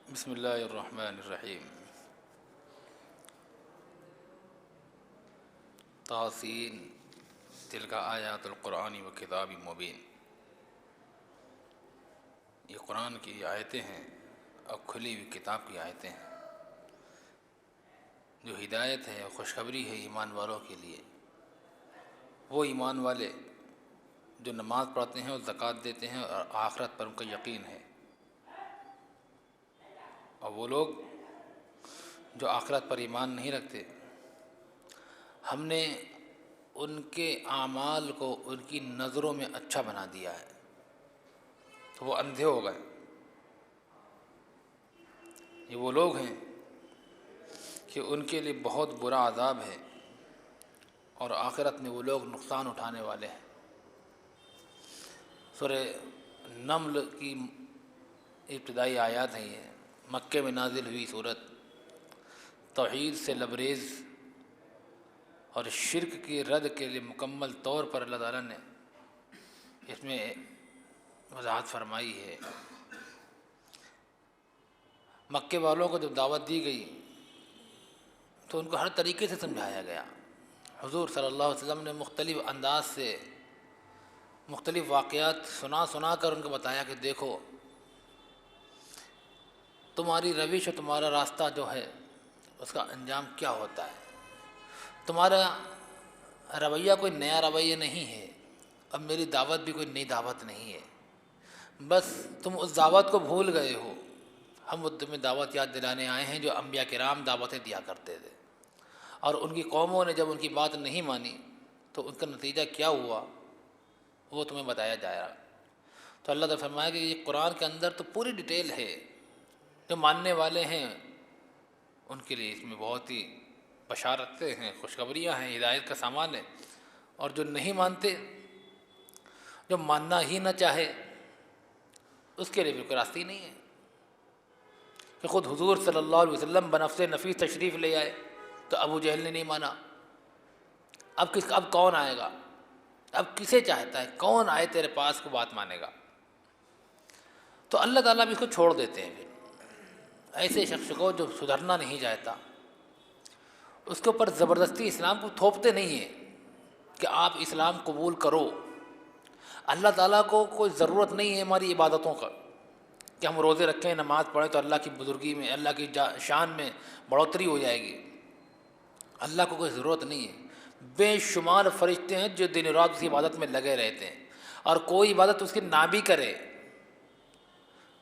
بسم اللہ الرحمن الرحیم۔ طاسین تلک آیات القرآن و کتاب مبین۔ یہ قرآن کی آیتیں ہیں اور کھلی ہوئی کتاب کی آیتیں ہیں، جو ہدایت ہے اور خوشخبری ہے ایمان والوں کے لیے۔ وہ ایمان والے جو نماز پڑھتے ہیں اور زکوٰۃ دیتے ہیں اور آخرت پر ان کا یقین ہے، اور وہ لوگ جو آخرت پر ایمان نہیں رکھتے، ہم نے ان کے اعمال کو ان کی نظروں میں اچھا بنا دیا ہے، تو وہ اندھے ہو گئے۔ یہ وہ لوگ ہیں کہ ان کے لیے بہت برا عذاب ہے، اور آخرت میں وہ لوگ نقصان اٹھانے والے ہیں۔ سورہ نمل کی ابتدائی آیات ہیں، یہ مکے میں نازل ہوئی صورت، توحید سے لبریز اور شرک کی رد کے لیے مکمل طور پر اللہ تعالیٰ نے اس میں وضاحت فرمائی ہے۔ مکے والوں کو جب دعوت دی گئی تو ان کو ہر طریقے سے سمجھایا گیا۔ حضور صلی اللہ علیہ وسلم نے مختلف انداز سے مختلف واقعات سنا کر ان کو بتایا کہ دیکھو، تمہاری روش اور تمہارا راستہ جو ہے اس کا انجام کیا ہوتا ہے۔ تمہارا رویہ کوئی نیا رویہ نہیں ہے، اب میری دعوت بھی کوئی نئی دعوت نہیں ہے، بس تم اس دعوت کو بھول گئے ہو۔ ہم تمہیں دعوت یاد دلانے آئے ہیں جو انبیاء کرام دعوتیں دیا کرتے تھے، اور ان کی قوموں نے جب ان کی بات نہیں مانی تو ان کا نتیجہ کیا ہوا وہ تمہیں بتایا جائے گا۔ تو اللہ تعالیٰ فرمایا کہ یہ قرآن کے اندر تو پوری ڈیٹیل ہے۔ جو ماننے والے ہیں ان کے لیے اس میں بہت ہی بشارتیں ہیں، خوشخبریاں ہیں، ہدایت کا سامان ہے، اور جو نہیں مانتے، جو ماننا ہی نہ چاہے، اس کے لیے بھی کوئی راستہ ہی نہیں ہے۔ کہ خود حضور صلی اللہ علیہ وسلم بنفس نفیس تشریف لے آئے تو ابو جہل نے نہیں مانا۔ اب کون آئے گا؟ اب کسے چاہتا ہے؟ کون آئے تیرے پاس کو بات مانے گا؟ تو اللہ تعالیٰ بھی اس کو چھوڑ دیتے ہیں۔ پھر ایسے شخص کو جو سدھرنا نہیں چاہتا، اس کے اوپر زبردستی اسلام کو تھوپتے نہیں ہیں کہ آپ اسلام قبول کرو۔ اللہ تعالیٰ کو کوئی ضرورت نہیں ہے ہماری عبادتوں کا، کہ ہم روزے رکھیں، نماز پڑھیں تو اللہ کی بزرگی میں، اللہ کی شان میں بڑھوتری ہو جائے گی۔ اللہ کو کوئی ضرورت نہیں ہے۔ بے شمار فرشتے ہیں جو دن رات اس عبادت میں لگے رہتے ہیں، اور کوئی عبادت اس کی نہ بھی کرے،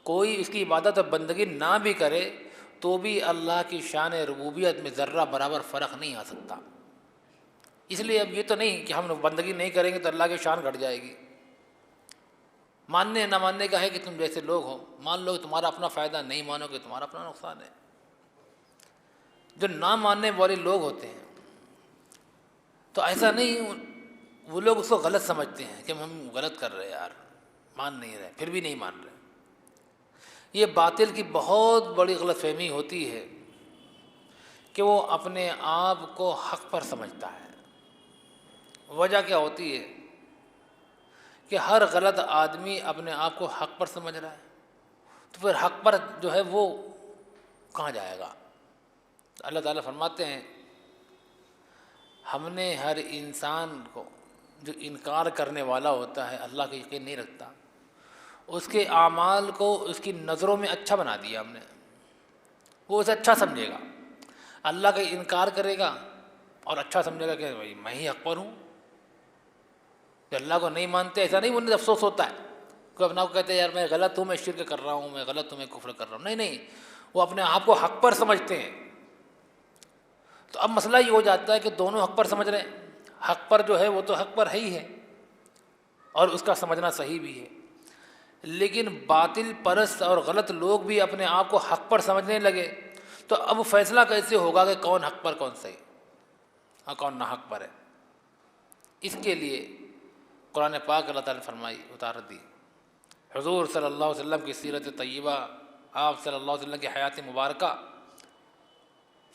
کوئی اس کی عبادت اور بندگی نہ بھی کرے تو بھی اللہ کی شان ربوبیت میں ذرہ برابر فرق نہیں آ سکتا۔ اس لیے اب یہ تو نہیں کہ ہم بندگی نہیں کریں گے تو اللہ کی شان گھٹ جائے گی۔ ماننے نہ ماننے کا ہے کہ تم جیسے لوگ ہو، مان لو تمہارا اپنا فائدہ، نہیں مانو گے تمہارا اپنا نقصان ہے۔ جو نہ ماننے والے لوگ ہوتے ہیں تو ایسا نہیں، وہ لوگ اس کو غلط سمجھتے ہیں کہ ہم غلط کر رہے ہیں، یار مان نہیں رہے، پھر بھی نہیں مان رہے۔ یہ باطل کی بہت بڑی غلط فہمی ہوتی ہے کہ وہ اپنے آپ کو حق پر سمجھتا ہے۔ وجہ کیا ہوتی ہے کہ ہر غلط آدمی اپنے آپ کو حق پر سمجھ رہا ہے، تو پھر حق پر جو ہے وہ کہاں جائے گا؟ اللہ تعالیٰ فرماتے ہیں ہم نے ہر انسان کو جو انکار کرنے والا ہوتا ہے، اللہ کا یقین نہیں رکھتا، اس کے اعمال کو اس کی نظروں میں اچھا بنا دیا ہم نے۔ وہ اسے اچھا سمجھے گا، اللہ کا انکار کرے گا اور اچھا سمجھے گا کہ بھائی میں ہی حق پر ہوں۔ کہ اللہ کو نہیں مانتے، ایسا نہیں انہیں افسوس ہوتا ہے، کوئی اپنا کو کہتے ہیں یار میں غلط ہوں، میں شرک کر رہا ہوں، میں غلط ہوں، میں کفر کر رہا ہوں۔ نہیں، وہ اپنے آپ کو حق پر سمجھتے ہیں۔ تو اب مسئلہ یہ ہو جاتا ہے کہ دونوں حق پر سمجھ رہے ہیں، حق پر جو ہے وہ تو حق پر ہے ہی ہے، اور اس کا سمجھنا صحیح بھی ہے، لیکن باطل پرست اور غلط لوگ بھی اپنے آپ کو حق پر سمجھنے لگے تو اب فیصلہ کیسے ہوگا کہ کون حق پر، کون صحیح اور کون ناحق پر ہے؟ اس کے لیے قرآن پاک اللہ تعالیٰ نے فرمائی، اتار دی۔ حضور صلی اللہ علیہ وسلم کی سیرت طیبہ، آپ صلی اللہ علیہ وسلم کی حیات مبارکہ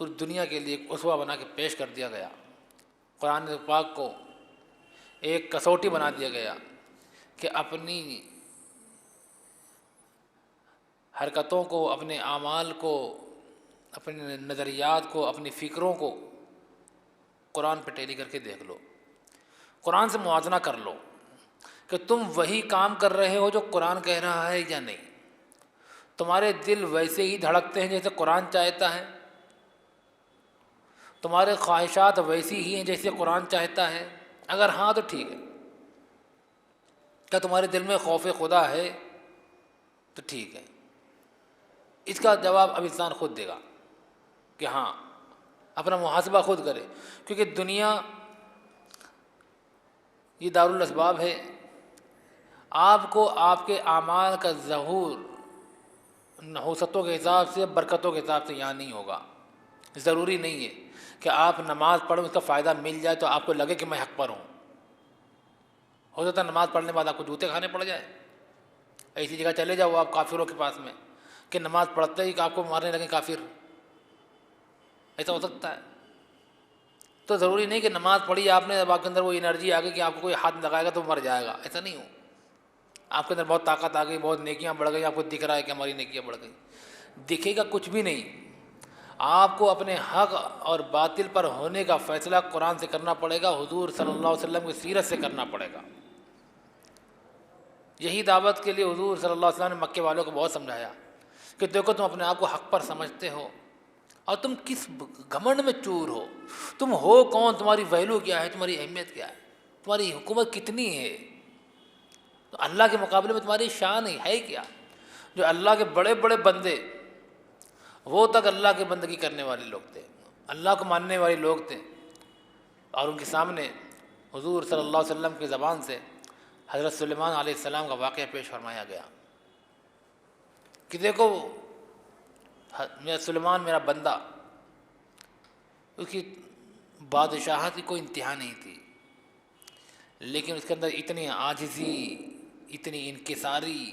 پوری دنیا کے لیے ایک اسوہ بنا کے پیش کر دیا گیا۔ قرآن پاک کو ایک کسوٹی بنا دیا گیا کہ اپنی حرکتوں کو، اپنے اعمال کو، اپنے نظریات کو، اپنی فکروں کو قرآن پہ ٹیلی کر کے دیکھ لو، قرآن سے موازنہ کر لو کہ تم وہی کام کر رہے ہو جو قرآن کہہ رہا ہے یا نہیں. تمہارے دل ویسے ہی دھڑکتے ہیں جیسے قرآن چاہتا ہے؟ تمہارے خواہشات ویسی ہی ہیں جیسے قرآن چاہتا ہے؟ اگر ہاں تو ٹھیک ہے. کیا تمہارے دل میں خوف خدا ہے؟ تو ٹھیک ہے. اس کا جواب اب انسان خود دے گا کہ ہاں، اپنا محاسبہ خود کرے، کیونکہ دنیا یہ دارالاسباب ہے. آپ کو آپ کے اعمال کا ظہور نحوستوں کے حساب سے، برکتوں کے حساب سے یہاں نہیں ہوگا. ضروری نہیں ہے کہ آپ نماز پڑھیں اس کا فائدہ مل جائے تو آپ کو لگے کہ میں حق پر ہوں. ہو سکتا ہے نماز پڑھنے کے بعد آپ کو جوتے کھانے پڑ جائے. ایسی جگہ چلے جاؤ آپ کافروں کے پاس میں کہ نماز پڑھتے ہی کہ آپ کو مارنے لگے کافر. ایسا ہو سکتا ہے. تو ضروری نہیں کہ نماز پڑھی آپ نے، اب آپ کے اندر وہ انرجی آ گئی کہ آپ کو کوئی ہاتھ لگائے گا تو مر جائے گا. ایسا نہیں ہو. آپ کے اندر بہت طاقت آ گئی، بہت نیکیاں بڑھ گئی، آپ کو دکھ رہا ہے کہ ہماری نیکیاں بڑھ گئی. دکھے گا کچھ بھی نہیں. آپ کو اپنے حق اور باطل پر ہونے کا فیصلہ قرآن سے کرنا پڑے گا، حضور صلی اللہ علیہ وسلم کی سیرت سے کرنا پڑے گا. یہی دعوت کے لیے حضور صلی اللہ علیہ وسلم نے مکے والوں کو بہت سمجھایا کہ دیکھو تم اپنے آپ کو حق پر سمجھتے ہو اور تم کس گھمنڈ میں چور ہو. تم ہو کون؟ تمہاری ویلو کیا ہے؟ تمہاری اہمیت کیا ہے؟ تمہاری حکومت کتنی ہے؟ تو اللہ کے مقابلے میں تمہاری شان ہے کیا؟ جو اللہ کے بڑے بڑے بندے، وہ تک اللہ کی بندگی کرنے والے لوگ تھے، اللہ کو ماننے والے لوگ تھے، اور ان کے سامنے حضور صلی اللہ علیہ وسلم کی زبان سے حضرت سلیمان علیہ السلام کا واقعہ پیش فرمایا گیا کہ دیکھو میرا سلیمان میرا بندہ، اس کی بادشاہت کی کوئی انتہا نہیں تھی، لیکن اس کے اندر اتنی عاجزی، اتنی انکساری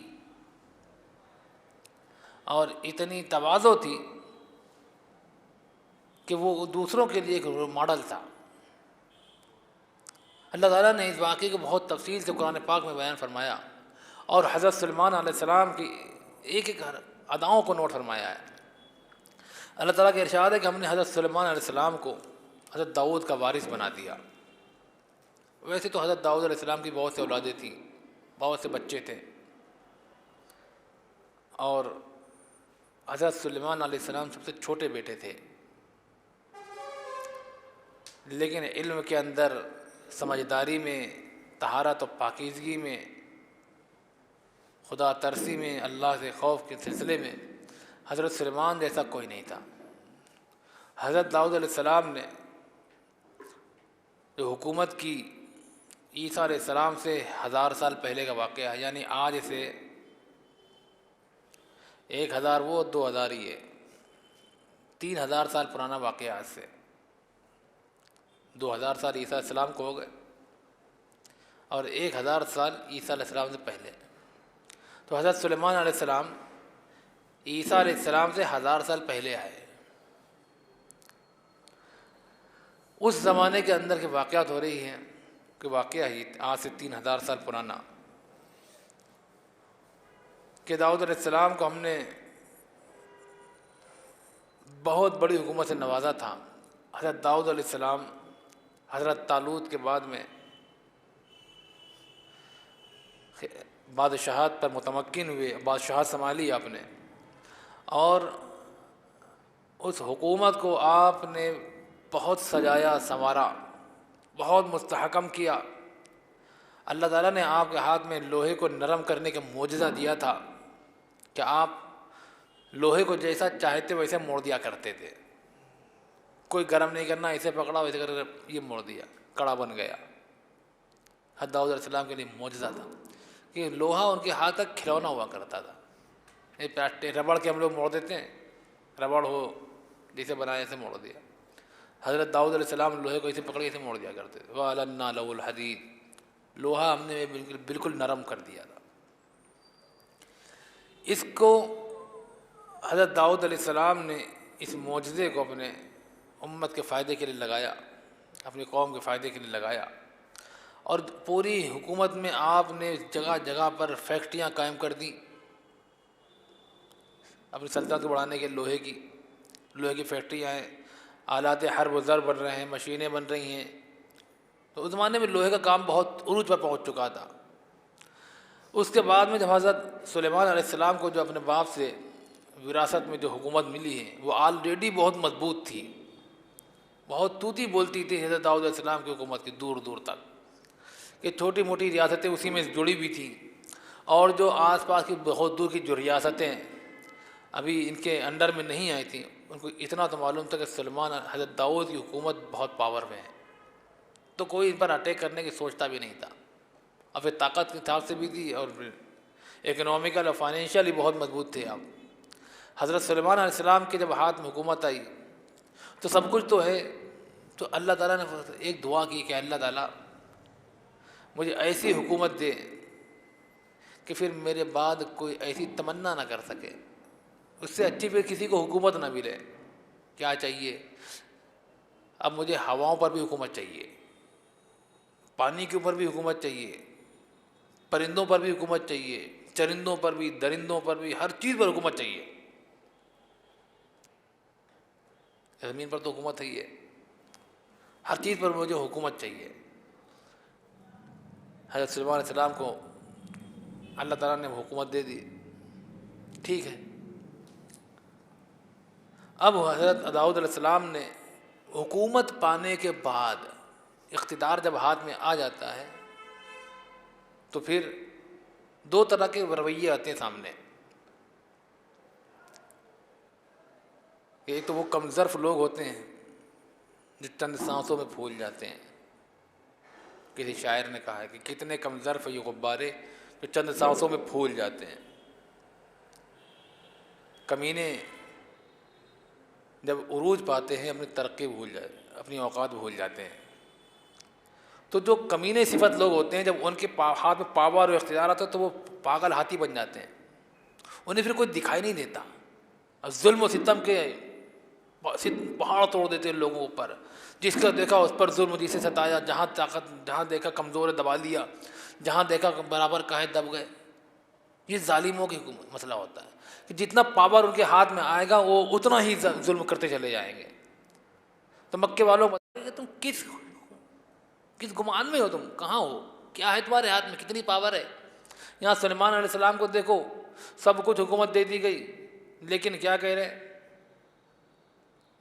اور اتنی تواضع تھی کہ وہ دوسروں کے لیے ایک رول ماڈل تھا. اللہ تعالیٰ نے اس واقعے کو بہت تفصیل سے قرآن پاک میں بیان فرمایا اور حضرت سلیمان علیہ السلام کی ایک ایک اداؤں کو نوٹ فرمایا ہے. اللہ تعالیٰ کا ارشاد ہے کہ ہم نے حضرت سلیمان علیہ السلام کو حضرت داؤد کا وارث بنا دیا. ویسے تو حضرت داؤد علیہ السلام کی بہت سی اولادیں تھیں، بہت سے بچے تھے، اور حضرت سلیمان علیہ السلام سب سے چھوٹے بیٹے تھے. لیکن علم کے اندر، سمجھداری میں، طہارت و پاکیزگی میں، خدا ترسی میں، اللہ سے خوف کے سلسلے میں حضرت سلیمان جیسا کوئی نہیں تھا. حضرت داؤد علیہ السلام نے جو حکومت کی، عیسیٰ علیہ السلام سے 1000 سال پہلے کا واقعہ ہے، یعنی آج سے 1000 وہ 2000 ہی ہے، 3000 سال پرانا واقعہ آج سے. 2000 سال عیسیٰ علیہ السلام کو ہو گئے اور 1000 سال عیسیٰ علیہ السلام سے پہلے. تو حضرت سلیمان علیہ السلام عیسیٰ علیہ السلام سے 1000 سال پہلے آئے. اس زمانے کے اندر کے واقعات ہو رہی ہیں کہ واقعہ ہی آج سے 3000 سال پرانا، کہ داؤد علیہ السلام کو ہم نے بہت بڑی حکومت سے نوازا تھا. حضرت داؤد علیہ السلام حضرت طالوت کے بعد میں بادشاہت پر متمکن ہوئے، بادشاہت سنبھالی آپ نے، اور اس حکومت کو آپ نے بہت سجایا سنوارا، بہت مستحکم کیا. اللہ تعالیٰ نے آپ کے ہاتھ میں لوہے کو نرم کرنے کا معجزہ دیا تھا کہ آپ لوہے کو جیسا چاہتے ویسے موڑ دیا کرتے تھے. کوئی گرم نہیں کرنا، ایسے پکڑا ویسے کر یہ موڑ دیا، کڑا بن گیا. حضرت داؤد علیہ السلام کے لیے معجزہ تھا کہ لوہا ان کے ہاتھ تک کھلونا ہوا کرتا تھا. ربڑ کے ہم لوگ موڑ دیتے ہیں، ربڑ ہو جیسے بنایا ایسے موڑ دیا. حضرت داؤد علیہ السلام لوہے کو ایسے پکڑ کے ایسے موڑ دیا کرتے تھے. وَأَلَنَّا لَهُ الْحَدِيدَ، لوہا ہم نے بالکل نرم کر دیا تھا. اس کو حضرت داؤد علیہ السلام نے اس معجزے کو اپنے امت کے فائدے کے لیے لگایا، اپنی قوم کے فائدے کے لیے لگایا، اور پوری حکومت میں آپ نے جگہ جگہ پر فیکٹریاں قائم کر دیں. اپنی سلطنت کو بڑھانے کے لوہے کی فیکٹریاں ہیں، آلات حرب و زر بن رہے ہیں، مشینیں بن رہی ہیں. تو اس زمانے میں لوہے کا کام بہت عروج پر پہنچ چکا تھا. اس کے بعد میں جب حضرت سلیمان علیہ السلام کو جو اپنے باپ سے وراثت میں جو حکومت ملی ہے وہ آلریڈی بہت مضبوط تھی، بہت توتی بولتی تھی حضرت داؤد علیہ السلام کی حکومت کی دور دور تک، کہ چھوٹی موٹی ریاستیں اسی میں جڑی ہوئی تھیں، اور جو آس پاس کی بہت دور کی جو ریاستیں ابھی ان کے انڈر میں نہیں آئی تھیں ان کو اتنا تو معلوم تھا کہ سلیمان حضرت داؤد کی حکومت بہت پاور میں ہے، تو کوئی ان پر اٹیک کرنے کی سوچتا بھی نہیں تھا. اور پھر طاقت کے حساب سے بھی تھی اور اکنامیکل اور فائنینشلی بہت مضبوط تھے آپ. حضرت سلیمان علیہ السلام کے جب ہاتھ میں حکومت آئی تو سب کچھ تو ہے، تو اللہ تعالیٰ نے ایک دعا کی کہ اللہ تعالیٰ مجھے ایسی حکومت دے کہ پھر میرے بعد کوئی ایسی تمنا نہ کر سکے، اس سے اچھی پھر کسی کو حکومت نہ ملے. کیا چاہیے؟ اب مجھے ہواؤں پر بھی حکومت چاہیے، پانی کے اوپر بھی حکومت چاہیے، پرندوں پر بھی حکومت چاہیے، چرندوں پر بھی، درندوں پر بھی، ہر چیز پر حکومت چاہیے. زمین پر تو حکومت ہی ہے، ہر چیز پر مجھے حکومت چاہیے. حضرت سلیمان علیہ السلام کو اللہ تعالیٰ نے حکومت دے دی. ٹھیک ہے، اب حضرت داؤد علیہ السلام نے حکومت پانے کے بعد اقتدار جب ہاتھ میں آ جاتا ہے تو پھر دو طرح کے رویے آتے ہیں سامنے. ایک تو وہ کم ظرف لوگ ہوتے ہیں جو چند سانسوں میں پھول جاتے ہیں. کسی شاعر نے کہا ہے کہ کتنے کم ظرف یہ غبارے جو چند سانسوں میں پھول جاتے ہیں. کمینے جب عروج پاتے ہیں اپنی ترقی بھول جاتے ہیں، اپنی اوقات بھول جاتے ہیں. تو جو کمینے صفت لوگ ہوتے ہیں جب ان کے ہاتھ میں پاور اور اختیار آتا ہے تو وہ پاگل ہاتھی بن جاتے ہیں، انہیں پھر کوئی دکھائی نہیں دیتا. ظلم و ستم کے پہاڑ توڑ دیتے ہیں لوگوں اوپر، جس کا دیکھا اس پر ظلم، جسے ستایا، جہاں دیکھا کمزور ہے دبا لیا، جہاں دیکھا برابر کا ہے دب گئے. یہ ظالموں کی مسئلہ ہوتا ہے کہ جتنا پاور ان کے ہاتھ میں آئے گا وہ اتنا ہی ظلم کرتے چلے جائیں گے. تو مکے والوں بتائیں کہ تم کس گمان میں ہو، تم کہاں ہو، کیا ہے تمہارے ہاتھ میں، کتنی پاور ہے. یہاں سلیمان علیہ السلام کو دیکھو، سب کچھ حکومت دے دی گئی، لیکن کیا کہہ رہے؟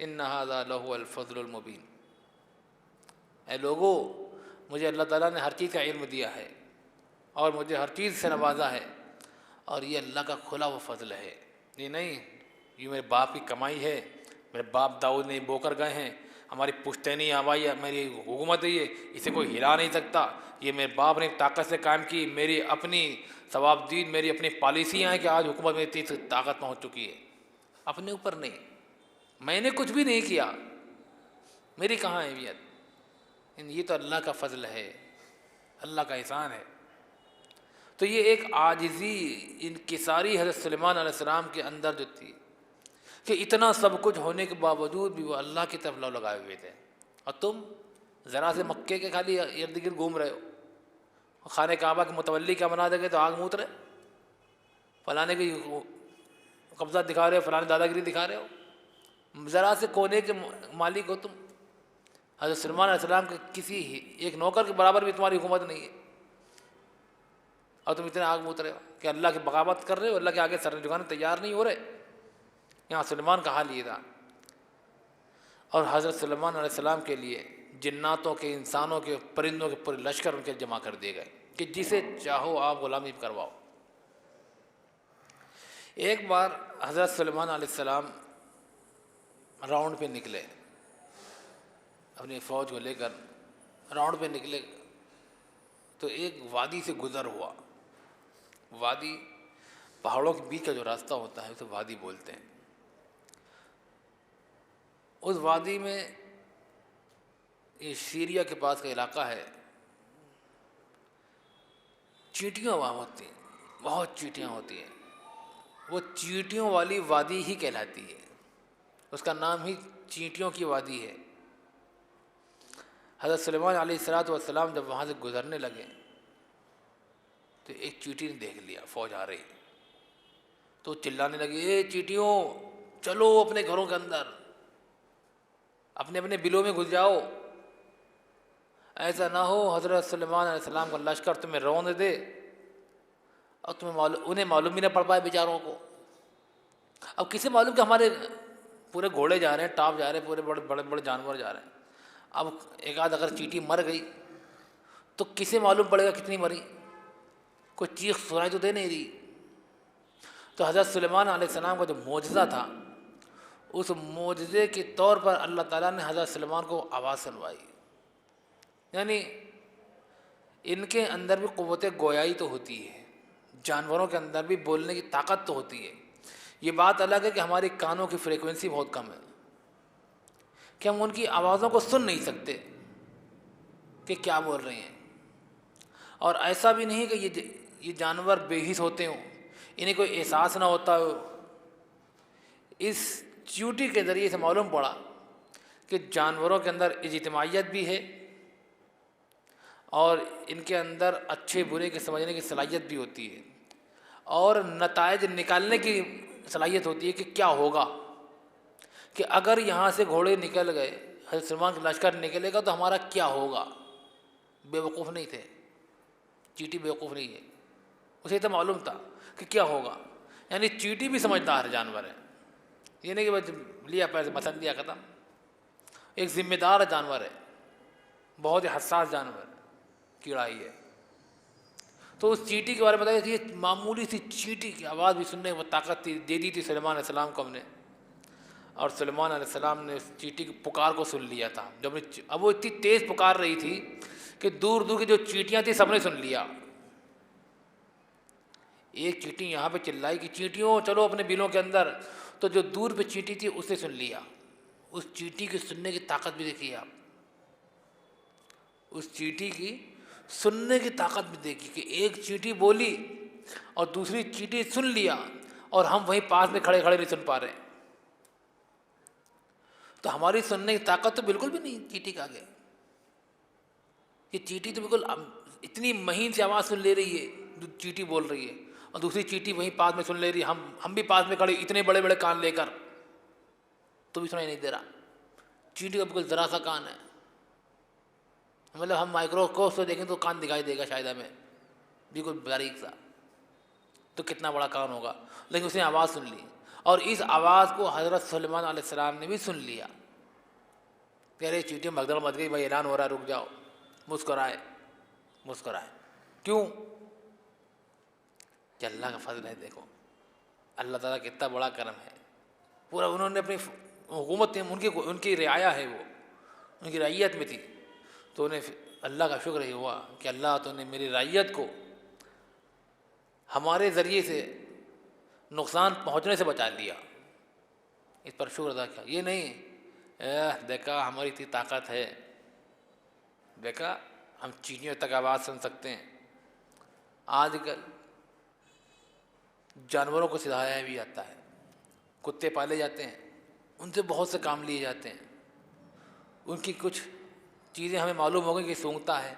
ان ھذا لہو الفضل المبین. اے لوگو، مجھے اللہ تعالیٰ نے ہر چیز کا علم دیا ہے اور مجھے ہر چیز سے نوازا ہے، اور یہ اللہ کا کھلا ہوا فضل ہے. یہ نہیں یہ میرے باپ کی کمائی ہے، میرے باپ داؤد نہیں بو کر گئے ہیں، ہماری پشتینی آبائی میری حکومت ہے، یہ اسے کوئی ہلا نہیں سکتا، یہ میرے باپ نے طاقت سے قائم کی، میری اپنی ثواب دید، میری اپنی پالیسیاں ہیں کہ آج حکومت میں اتنی طاقت پہنچ چکی ہے. اپنے اوپر نہیں، میں نے کچھ بھی نہیں کیا، میری کہاں اہمیت. یہ تو اللہ کا فضل ہے، اللہ کا احسان ہے. تو یہ ایک عاجزی انکساری حضرت سلیمان علیہ السلام کے اندر جو تھی کہ اتنا سب کچھ ہونے کے باوجود بھی وہ اللہ کی طرف لو لگائے ہوئے تھے. اور تم ذرا سے مکے کے خالی ارد گرد گھوم رہے ہو، خانہ کعبہ کے متولی کیا بنا دے گے تو آگ موت رہے، فلانے کی قبضہ دکھا رہے ہو، فلانے دادا گیری دکھا رہے ہو، ذرا سے کونے کے مالک ہو تم. حضرت سلیمان علیہ السلام کے کسی ایک نوکر کے برابر بھی تمہاری حکومت نہیں ہے، اور تم اتنے آگ موت رہے ہو کہ اللہ کی بغاوت کر رہے ہو، اللہ کے آگے سر جھکانے تیار نہیں ہو رہے. یہاں سلیمان کا حال یہ تھا. اور حضرت سلیمان علیہ السلام کے لیے جناتوں کے، انسانوں کے، پرندوں کے پورے لشکر ان کے جمع کر دیے گئے کہ جسے چاہو آپ غلامی کرواؤ. ایک بار حضرت سلیمان علیہ السلام راؤنڈ پہ نکلے، اپنی فوج کو لے کر راؤنڈ پہ نکلے تو ایک وادی سے گزر ہوا. وادی پہاڑوں کے بیچ کا جو راستہ ہوتا ہے اسے وادی بولتے ہیں. اس وادی میں یہ سیریا کے پاس کا علاقہ ہے، چیونٹیاں وہاں ہوتی ہیں، بہت چیونٹیاں ہوتی ہیں. وہ چیونٹیوں والی وادی ہی کہلاتی ہے، اس کا نام ہی چیونٹیوں کی وادی ہے. حضرت سلیمان علیہ السلام جب وہاں سے گزرنے لگے تو ایک چیونٹی نے دیکھ لیا فوج آ رہی، تو چلانے لگے، اے چیٹیوں چلو اپنے گھروں کے اندر، اپنے اپنے بلوں میں گھس جاؤ، ایسا نہ ہو حضرت سلیمان علیہ السلام کا لشکر تمہیں رونے دے اور انہیں معلوم بھی نہ پڑ پائے بیچاروں کو۔ اب کسے معلوم کہ ہمارے پورے گھوڑے جا رہے ہیں، ٹاپ جا رہے ہیں، پورے بڑے بڑے بڑے جانور جا رہے ہیں، اب ایک آدھ اگر چیٹی مر گئی تو کسے معلوم پڑے گا کتنی مری؟ کوئی چیخ سنائی تو دے نہیں رہی۔ تو حضرت سلیمان علیہ السلام کا جو معجزہ تھا، اس معجزے کے طور پر اللہ تعالیٰ نے حضرت سلیمان کو آواز سنوائی، یعنی ان کے اندر بھی قوت گویائی تو ہوتی ہے، جانوروں کے اندر بھی بولنے کی طاقت تو ہوتی ہے۔ یہ بات الگ ہے کہ ہماری کانوں کی فریکوینسی بہت کم ہے کہ ہم ان کی آوازوں کو سن نہیں سکتے کہ کیا بول رہے ہیں، اور ایسا بھی نہیں کہ یہ جانور بے حس ہوتے ہوں، انہیں کوئی احساس نہ ہوتا ہو۔ اس چیوٹی کے ذریعے سے معلوم پڑا کہ جانوروں کے اندر اجتماعیت بھی ہے اور ان کے اندر اچھے برے کے سمجھنے کی صلاحیت بھی ہوتی ہے، اور نتائج نکالنے کی صلاحیت ہوتی ہے کہ کیا ہوگا، کہ اگر یہاں سے گھوڑے نکل گئے، حضرت سلیمان کا لشکر نکلے گا تو ہمارا کیا ہوگا۔ بے وقوف نہیں تھے، چیٹی بے وقوف نہیں ہے، اسے تو معلوم تھا کہ کیا ہوگا، یعنی چیٹی بھی سمجھدار جانور ہے، یہ نہیں کہ بس لیا پیسے پسند دیا ختم، ایک ذمہ دار جانور ہے، بہت ہی حساس جانور ہے، کیڑا ہی ہے۔ تو اس چیٹی کے بارے میں بتایا، یہ معمولی سی چیٹی کی آواز بھی سننے میں طاقت دے دی تھی سلیمان علیہ السلام کو ہم نے، اور سلیمان علیہ السلام نے اس چیٹی کی پکار کو سن لیا تھا۔ اب وہ اتنی تیز پکار رہی تھی کہ دور دور کی جو چیٹیاں تھیں سب نے سن لیا۔ ایک چیٹی یہاں پہ چلائی کہ چیٹیوں چلو اپنے بلوں کے اندر، تو جو دور پہ چیٹی تھی اس نے سن لیا۔ اس چیٹی کی سننے کی طاقت بھی دیکھیے آپ، اس چیٹی کی سننے کی طاقت بھی دیکھی کہ ایک چیٹی بولی اور دوسری چیٹی سن لیا، اور ہم وہیں پاس میں کھڑے کھڑے نہیں سن پا رہے ہیں۔ تو ہماری سننے کی طاقت تو بالکل بھی نہیں چیٹی کے آگے۔ یہ چیٹی تو بالکل اتنی مہین سی آواز سن لے رہی ہے، جو چیٹی بول رہی ہے، اور دوسری چیٹی وہیں پاس میں سن لے رہی ہے، ہم بھی پاس میں کھڑے اتنے بڑے بڑے کان لے کر، تو بھی سنائی نہیں دے رہا۔ چیٹی کا بالکل ذرا سا کان ہے، مطلب ہم مائکروسکوپ سے دیکھیں تو کان دکھائی دے گا شاید ہمیں، بالکل باریک سا، تو کتنا بڑا کان ہوگا، لیکن اس نے آواز سن لی، اور اس آواز کو حضرت سلیمان علیہ السلام نے بھی سن لیا کہ ارے چیٹی مگدڑ مچ گئی بھائی، اعلان ہو رہا ہے، رک جاؤ۔ مسکرائے مسکرائے، کیوں؟ کہ اللہ کا فضل ہے، دیکھو اللہ تعالیٰ کا کتنا بڑا کرم ہے، پورا انہوں نے اپنی حکومت، ان کی رعایا ہے، وہ ان کی رعیت میں تھی، تو انہیں اللہ کا شکر ہی ہوا کہ اللہ تو نے میری رعیت کو ہمارے ذریعے سے نقصان پہنچنے سے بچا لیا، اس پر شکر ادا کیا۔ یہ نہیں دیکھا ہماری اتنی طاقت ہے، دیکھا ہم چیٹیوں تک آواز سن سکتے ہیں۔ آج کل جانوروں کو سکھایا بھی جاتا ہے، کتے پالے جاتے ہیں، ان سے بہت سے کام لیے جاتے ہیں، ان کی کچھ چیزیں ہمیں معلوم ہو گئی کہ سونگتا ہے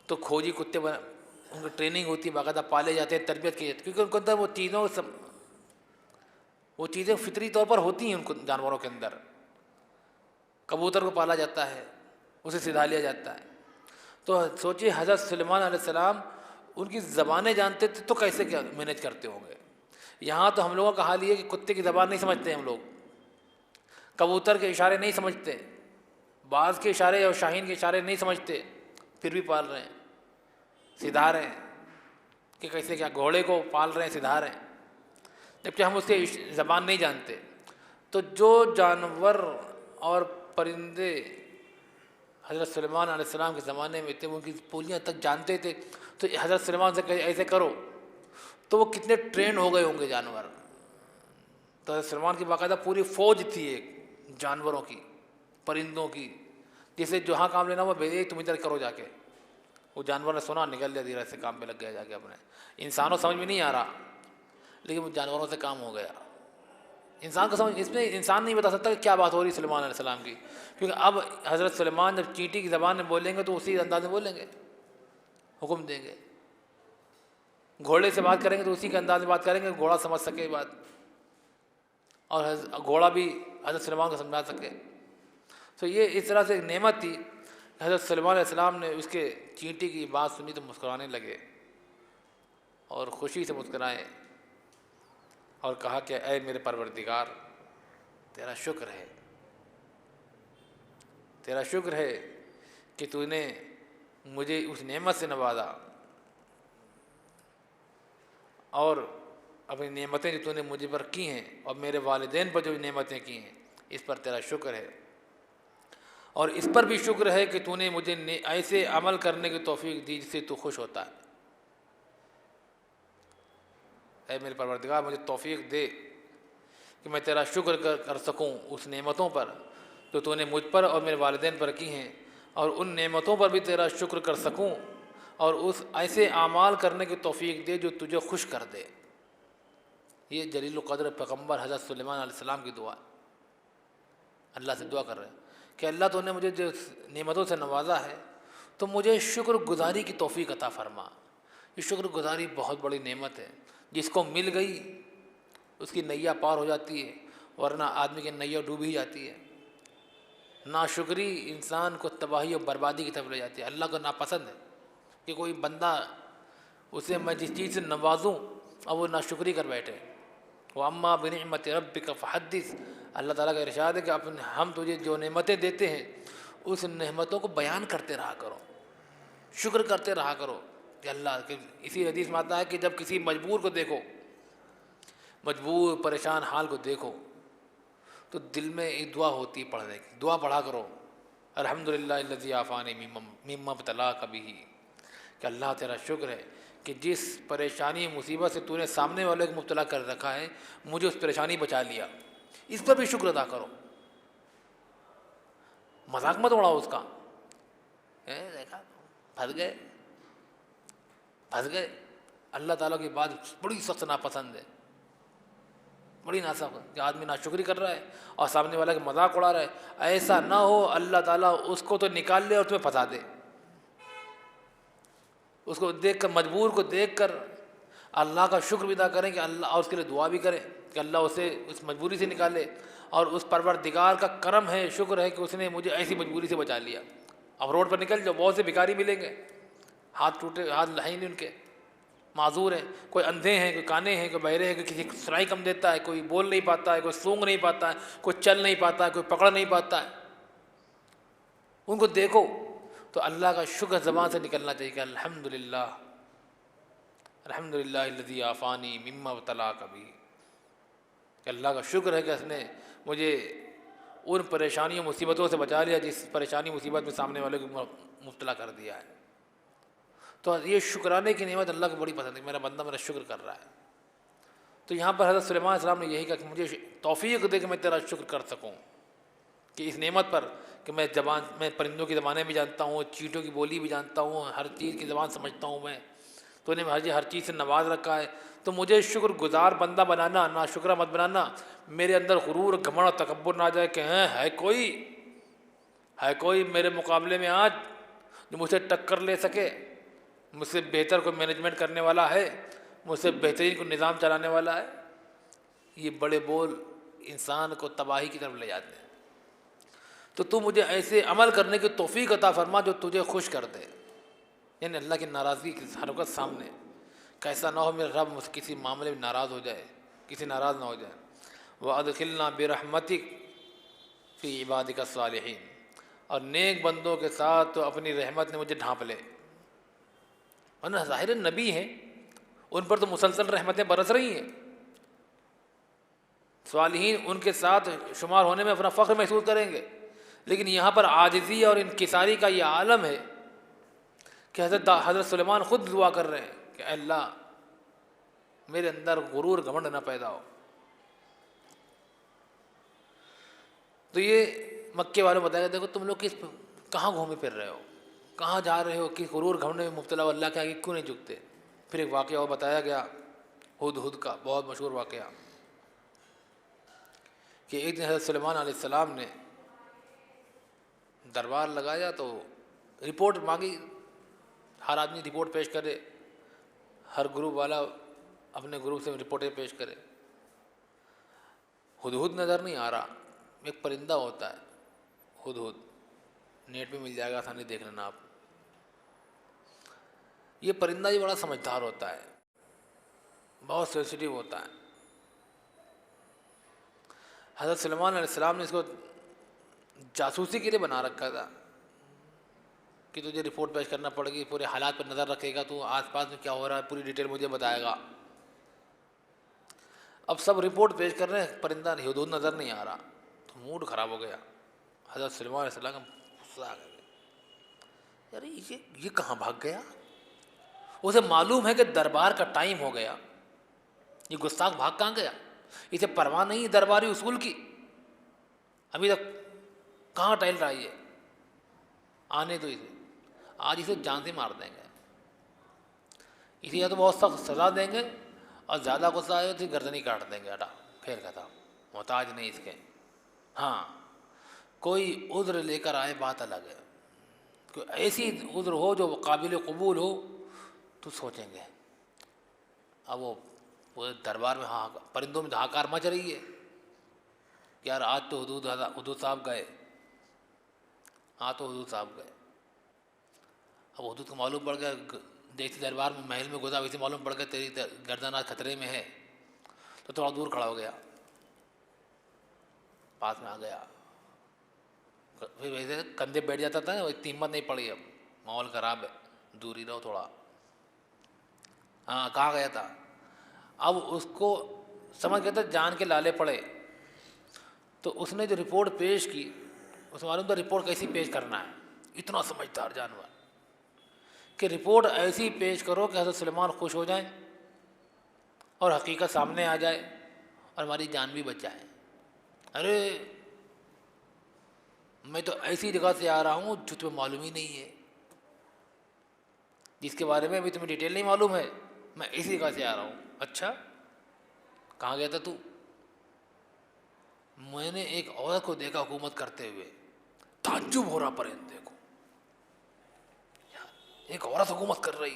تو کھوجی کتے ان کی ٹریننگ ہوتی ہے، باقاعدہ پالے جاتے ہیں، تربیت کی جاتی ہے، کیونکہ ان کے اندر وہ چیزیں فطری طور پر ہوتی ہیں، ان کو جانوروں کے اندر۔ کبوتر کو پالا جاتا ہے، اسے سدھا لیا جاتا ہے، تو سوچئے حضرت سلیمان علیہ السلام ان کی زبانیں جانتے تھے تو کیسے کیا مینیج کرتے ہوں گے۔ یہاں تو ہم لوگوں کا حال یہ ہے کہ کتے کی زبان نہیں سمجھتے ہم لوگ، کبوتر کے اشارے نہیں سمجھتے، باز کے اشارے اور شاہین کے اشارے نہیں سمجھتے، پھر بھی پال رہے ہیں، سدھا رہے ہیں کہ کیسے کیا، گھوڑے کو پال رہے ہیں، سدھا رہے ہیں، جبکہ ہم اس کی زبان نہیں جانتے۔ تو جو جانور اور پرندے حضرت سلیمان علیہ السلام کے زمانے میں تھے، وہ ان کی بولیاں تک جانتے تھے، تو حضرت سلیمان سے کہے ایسے کرو تو وہ کتنے ٹرین ہو گئے ہوں گے جانور۔ تو حضرت سلیمان کی باقاعدہ پوری فوج تھی ایک جانوروں کی، پرندوں کی، جسے جہاں کام لینا وہ بھیجے تم ادھر کرو جا کے۔ وہ جانور نے سنا، نکل لیا دھیرے سے، کام پہ لگ گیا جا کے اپنے۔ انسانوں سمجھ میں نہیں آ رہا، لیکن وہ جانوروں سے کام ہو گیا۔ انسان کو سمجھ، اس میں انسان نہیں بتا سکتا کہ کیا بات ہو رہی ہے سلیمان علیہ السلام کی، کیونکہ اب حضرت سلیمان جب چینٹی کی زبان میں بولیں گے تو اسی انداز میں بولیں گے، حکم دیں گے۔ گھوڑے سے بات کریں گے تو اسی کے انداز میں بات کریں گے گھوڑا سمجھ سکے بات، اور گھوڑا بھی حضرت سلیمان کو سمجھا سکے۔ تو یہ اس طرح سے ایک نعمت تھی، حضرت سلیمان علیہ السلام نے اس کے چینٹی کی بات سنی تو مسکرانے لگے اور خوشی سے مسکرائے اور کہا کہ اے میرے پروردگار، تیرا شکر ہے، تیرا شکر ہے کہ تو نے مجھے اس نعمت سے نوازا، اور اپنی نعمتیں جو تو نے مجھے پر کی ہیں اور میرے والدین پر جو نعمتیں کی ہیں اس پر تیرا شکر ہے، اور اس پر بھی شکر ہے کہ تو نے مجھے ایسے عمل کرنے کی توفیق دی جس سے تو خوش ہوتا ہے۔ اے میرے پروردگار، مجھے توفیق دے کہ میں تیرا شکر کر سکوں اس نعمتوں پر جو تو نے مجھ پر اور میرے والدین پر کی ہیں، اور ان نعمتوں پر بھی تیرا شکر کر سکوں، اور اس ایسے اعمال کرنے کی توفیق دے جو تجھے خوش کر دے۔ یہ جلیل القدر پیغمبر حضرت سلیمان علیہ السلام کی دعا، اللہ سے دعا کر رہے ہیں کہ اللہ تو نے مجھے جو نعمتوں سے نوازا ہے تو مجھے شکر گزاری کی توفیق عطا فرما۔ یہ شکر گزاری بہت بڑی نعمت ہے، جس کو مل گئی اس کی نیا پار ہو جاتی ہے، ورنہ آدمی کی نیا ڈوب ہی جاتی ہے۔ ناشکری انسان کو تباہی اور بربادی کی طرف لے جاتی ہے۔ اللہ کو ناپسند ہے کہ کوئی بندہ اسے میں جس چیز سے نوازوں اور وہ ناشکری کر بیٹھے۔ وَأَمَّا بِنِعْمَةِ رَبِّكَ فَحَدِّثْ، اللہ تعالیٰ کا ارشاد ہے کہ ہم تجھے جو نعمتیں دیتے ہیں اس نعمتوں کو بیان کرتے رہا کرو، شکر کرتے رہا کرو کہ اللہ کہ اسی حدیث میں آتا ہے کہ جب کسی مجبور کو دیکھو، مجبور پریشان حال کو دیکھو تو دل میں ایک دعا ہوتی ہے پڑھنے کی، دعا پڑھا کرو، الحمدللہ الذی عافانی مما ابتلاک بہ، کہ اللہ تیرا شکر ہے کہ جس پریشانی مصیبت سے تو نے سامنے والے کو مبتلا کر رکھا ہے مجھے اس پریشانی بچا لیا، اس پر بھی شکر ادا کرو، مذاق مت اڑاؤ اس کا۔ دیکھا پھنس گئے، پھنس گئے۔ اللہ تعالیٰ کی بات بڑی سخت ناپسند ہے، بڑی ناسخت کہ آدمی ناشکری کر رہا ہے اور سامنے والا کے مذاق اڑا رہا ہے۔ ایسا نہ ہو، اللہ تعالیٰ اس کو تو نکال لے اور تمہیں پھنسا دے۔ اس کو دیکھ کر، مجبور کو دیکھ کر اللہ کا شکر بھی ادا کریں کہ اللہ، اور اس کے لیے دعا بھی کریں کہ اللہ اسے اس مجبوری سے نکالے، اور اس پروردگار کا کرم ہے، شکر ہے کہ اس نے مجھے ایسی مجبوری سے بچا لیا۔ اب روڈ پر نکل جاؤ، بہت سے بھکاری ملیں گے، ہاتھ ٹوٹے، ہاتھ لہیں نہیں ان کے، معذور ہیں، کوئی اندھے ہیں، کوئی کانے ہیں، کوئی بہرے ہیں، کوئی کسی کو سنائی کم دیتا ہے، کوئی بول نہیں پاتا ہے، کوئی سونگ نہیں پاتا ہے، کوئی چل نہیں پاتا ہے، کوئی پکڑ نہیں پاتا ہے۔ ان کو دیکھو تو اللہ کا شکر زبان سے نکلنا چاہیے کہ الحمدللہ، الحمدللہ الذی عافانی مما ابتلاک بہ، کہ اللہ کا شکر ہے کہ اس نے مجھے ان پریشانیوں مصیبتوں سے بچا لیا جس پریشانی مصیبت میں سامنے والے کو مبتلا کر دیا ہے۔ تو یہ شکرانے کی نعمت اللہ کو بڑی پسند ہے، میرا بندہ میرا شکر کر رہا ہے۔ تو یہاں پر حضرت سلیمان علیہ السلام نے یہی کہا کہ مجھے توفیق دے کہ میں تیرا شکر کر سکوں، کہ اس نعمت پر کہ میں پرندوں کی زبانیں بھی جانتا ہوں، چیٹوں کی بولی بھی جانتا ہوں، ہر چیز کی زبان سمجھتا ہوں میں، تو نے مجھے ہر چیز سے نواز رکھا ہے، تو مجھے شکر گزار بندہ بنانا، نا شکرہ مت بنانا، میرے اندر غرور، گھمنڈ اور تکبر نہ آ جائے کہ ہے کوئی میرے مقابلے میں آج جو مجھ سے ٹکر لے سکے، مجھ سے بہتر کوئی مینجمنٹ کرنے والا ہے، مجھ سے بہترین کوئی نظام چلانے والا ہے۔ یہ بڑے بول انسان کو تباہی کی طرف لے جاتے ہیں۔ تو مجھے ایسے عمل کرنے کی توفیق عطا فرما جو تجھے خوش کر دے، یعنی اللہ کی ناراضگی کی حرکت سامنے، کیسا نہ ہو میرا رب مجھ سے کسی معاملے میں ناراض ہو جائے، کسی ناراض نہ ہو جائے۔ وَأَدْخِلْنَا بِرَحْمَتِكَ فِي عِبَادِكَ الصَّالِحِينَ، اور نیک بندوں کے ساتھ تو اپنی رحمت نے مجھے ڈھانپ لے، ورنہ ظاہر نبی ہیں، ان پر تو مسلسل رحمتیں برس رہی ہیں، صالحین ان کے ساتھ شمار ہونے میں اپنا فخر محسوس کریں گے، لیکن یہاں پر عاجزی اور انکساری کا یہ عالم ہے کہ حضرت سلیمان خود دعا کر رہے ہیں کہ اے اللہ میرے اندر غرور گھمنڈ نہ پیدا ہو۔ تو یہ مکے والوں کو بتایا، دیکھو تم لوگ کہاں گھومے پھر رہے ہو، کہاں جا رہے ہو کہ غرور گھمنڈ میں مبتلا ہو، اللہ کے آگے کیوں نہیں جھکتے۔ پھر ایک واقعہ اور بتایا گیا ہدہد کا، بہت مشہور واقعہ، کہ ایک دن حضرت سلیمان علیہ السلام نے دربار لگایا تو رپورٹ مانگی، ہر آدمی رپورٹ پیش کرے، ہر گروپ والا اپنے گروپ سے رپورٹیں پیش کرے. ہدہد نظر نہیں آ رہا. ایک پرندہ ہوتا ہے ہدہد, نیٹ پہ مل جائے گا, آسانی دیکھ لینا آپ. یہ پرندہ یہ بڑا سمجھدار ہوتا ہے, بہت سینسیٹیو ہوتا ہے. حضرت سلیمان علیہ السلام نے اس کو جاسوسی کے لیے بنا رکھا تھا کہ تجھے رپورٹ پیش کرنا پڑے گی, پورے حالات پر نظر رکھے گا, تو آس پاس میں کیا ہو رہا ہے پوری ڈیٹیل مجھے بتائے گا. اب سب رپورٹ پیش کر رہے ہیں, پرندہ نہیں, ہدہد نظر نہیں آ رہا, تو موڈ خراب ہو گیا. حضرت سلیمان علیہ السلام کا غصہ آ گیا, ارے یہ کہاں بھاگ گیا. اسے معلوم ہے کہ دربار کا ٹائم ہو گیا, یہ گستاخ بھاگ کہاں گیا. اسے پرواہ نہیں درباری اصول کی, ابھی تک کہاں ٹہل رہا ہے یہ, آنے تو اسے, آج اسے جان سے مار دیں گے. اسی یا تو بہت سخت سزا دیں گے, اور زیادہ غصہ آئے تو گردنی کاٹ دیں گے, ہٹا پھر ختم, محتاج نہیں اس کے. ہاں کوئی عذر لے کر آئے بات الگ ہے, کوئی ایسی عذر ہو جو قابل قبول ہو تو سوچیں گے. اب وہ پورے دربار میں پرندوں میں ہاکار مچ رہی ہے, یار آج تو حدود صاحب گئے, ہاں تو حدود صاحب گئے. اب حدود کو معلوم پڑ گیا, جیسے دربار میں محل میں گزا ویسے معلوم پڑ گیا تیری گردن آج خطرے میں ہے, تو تھوڑا دور کھڑا ہو گیا, پاس میں آ گیا. پھر ویسے کندھے بیٹھ جاتا تھا, اتنی ہمت نہیں پڑی, اب ماحول خراب ہے, دور ہی رہو تھوڑا. ہاں کہاں گیا تھا. اب اس کو سمجھ گیا تھا جان کے لالے پڑے, تو اس نے جو رپورٹ پیش کی اس معلوم تھا رپورٹ کیسی پیش کرنا ہے. اتنا سمجھدار جانور کہ رپورٹ ایسی پیش کرو کہ حضرت سلیمان خوش ہو جائیں اور حقیقت سامنے آ جائے اور ہماری جان بھی بچ جائے. ارے میں تو ایسی جگہ سے آ رہا ہوں جو تمہیں معلوم ہی نہیں ہے, جس کے بارے میں ابھی تمہیں ڈیٹیل نہیں معلوم ہے, میں اسی جگہ سے آ رہا ہوں. اچھا کہاں گیا تھا تو. میں نے ایک عورت کو دیکھا حکومت کرتے ہوئے, تعجب ہو رہا پرندے کو, ایک عورت حکومت کر رہی.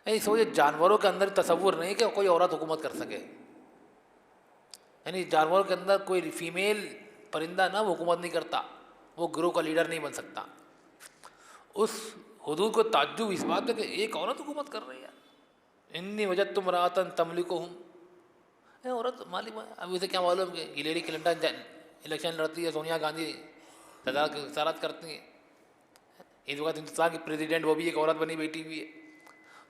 سوچے جانوروں کے اندر تصور نہیں کہ کوئی عورت حکومت کر سکے, یعنی جانوروں کے اندر کوئی فیمیل پرندہ نہ وہ حکومت نہیں کرتا, وہ گروہ کا لیڈر نہیں بن سکتا. اس حدود کو تعجب اس بات ہے کہ ایک عورت حکومت کر رہی ہے. انی وجدت امرأۃ تملکہم, عورت مالک. اب اسے کیا معلوم کہ ہلیری کلنٹن الیکشن لڑتی ہے, سونیا گاندھی صدارت کرتی ہیں, اس وقت ہندوستان کی پریزیڈنٹ وہ بھی ایک عورت بنی بیٹھی ہوئی ہے.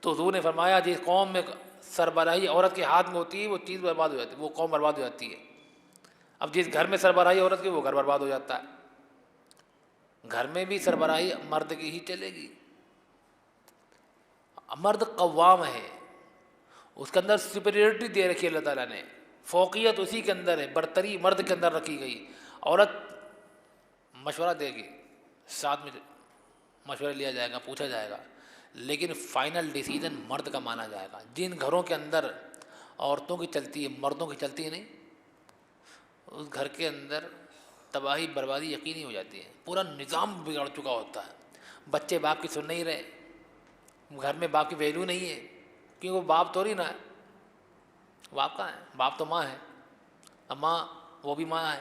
تو حضور نے فرمایا جس قوم میں سربراہی عورت کے ہاتھ میں ہوتی ہے وہ چیز برباد ہو جاتی ہے, وہ قوم برباد ہو جاتی ہے. اب جس گھر میں سربراہی عورت کی وہ گھر برباد ہو جاتا ہے. گھر میں بھی سربراہی مرد کی ہی چلے گی. مرد قوام ہے, اس کے اندر سپیریورٹی دے رکھی ہے اللہ تعالیٰ نے, فوقیت اسی کے اندر ہے, برتری مرد کے اندر رکھی گئی. عورت مشورہ دے گی, ساتھ میں مشورہ لیا جائے گا, پوچھا جائے گا, لیکن فائنل ڈیسیژن مرد کا مانا جائے گا. جن گھروں کے اندر عورتوں کی چلتی ہے مردوں کی چلتی ہے نہیں, اس گھر کے اندر تباہی بربادی یقینی ہو جاتی ہے, پورا نظام بگڑ چکا ہوتا ہے. بچے باپ کی سن نہیں رہے, گھر میں باپ کی ویلیو نہیں ہے, کیونکہ وہ باپ تو نہیں نہ ہے. باپ کہاں ہے, باپ تو ماں ہے, اب ماں وہ بھی ماں ہے,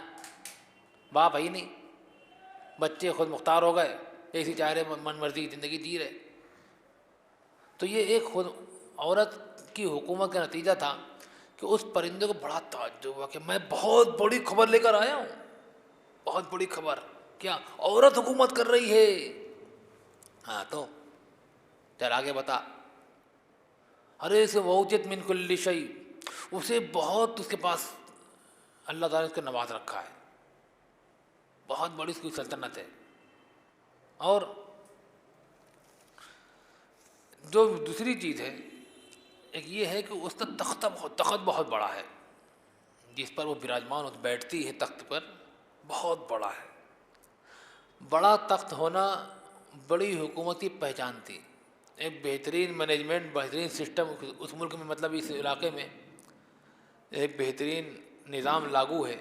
باپ ہے ہی نہیں. بچے خود مختار ہو گئے, ایسی چاہ رہے من مرضی کی زندگی جی رہے. تو یہ ایک خود عورت کی حکومت کا نتیجہ تھا کہ اس پرندے کو بڑا تعجب ہوا کہ میں بہت بڑی خبر لے کر آیا ہوں, بہت بڑی خبر. کیا عورت حکومت کر رہی ہے؟ ہاں تو چل آگے بتا. ارے اسے ووجت من کل شیء, اسے بہت اس کے پاس اللہ تعالیٰ نے اس کو نواز رکھا ہے, بہت بڑی اس کی سلطنت ہے. اور جو دوسری چیز ہے ایک یہ ہے کہ اس کا تخت بہت بڑا ہے, جس پر وہ براجمان بیٹھتی ہے تخت پر, بہت بڑا ہے. بڑا تخت ہونا بڑی حکومت کی پہچان تھی. ایک بہترین مینجمنٹ, بہترین سسٹم اس ملک میں, مطلب اس علاقے میں ایک بہترین نظام لاگو ہے,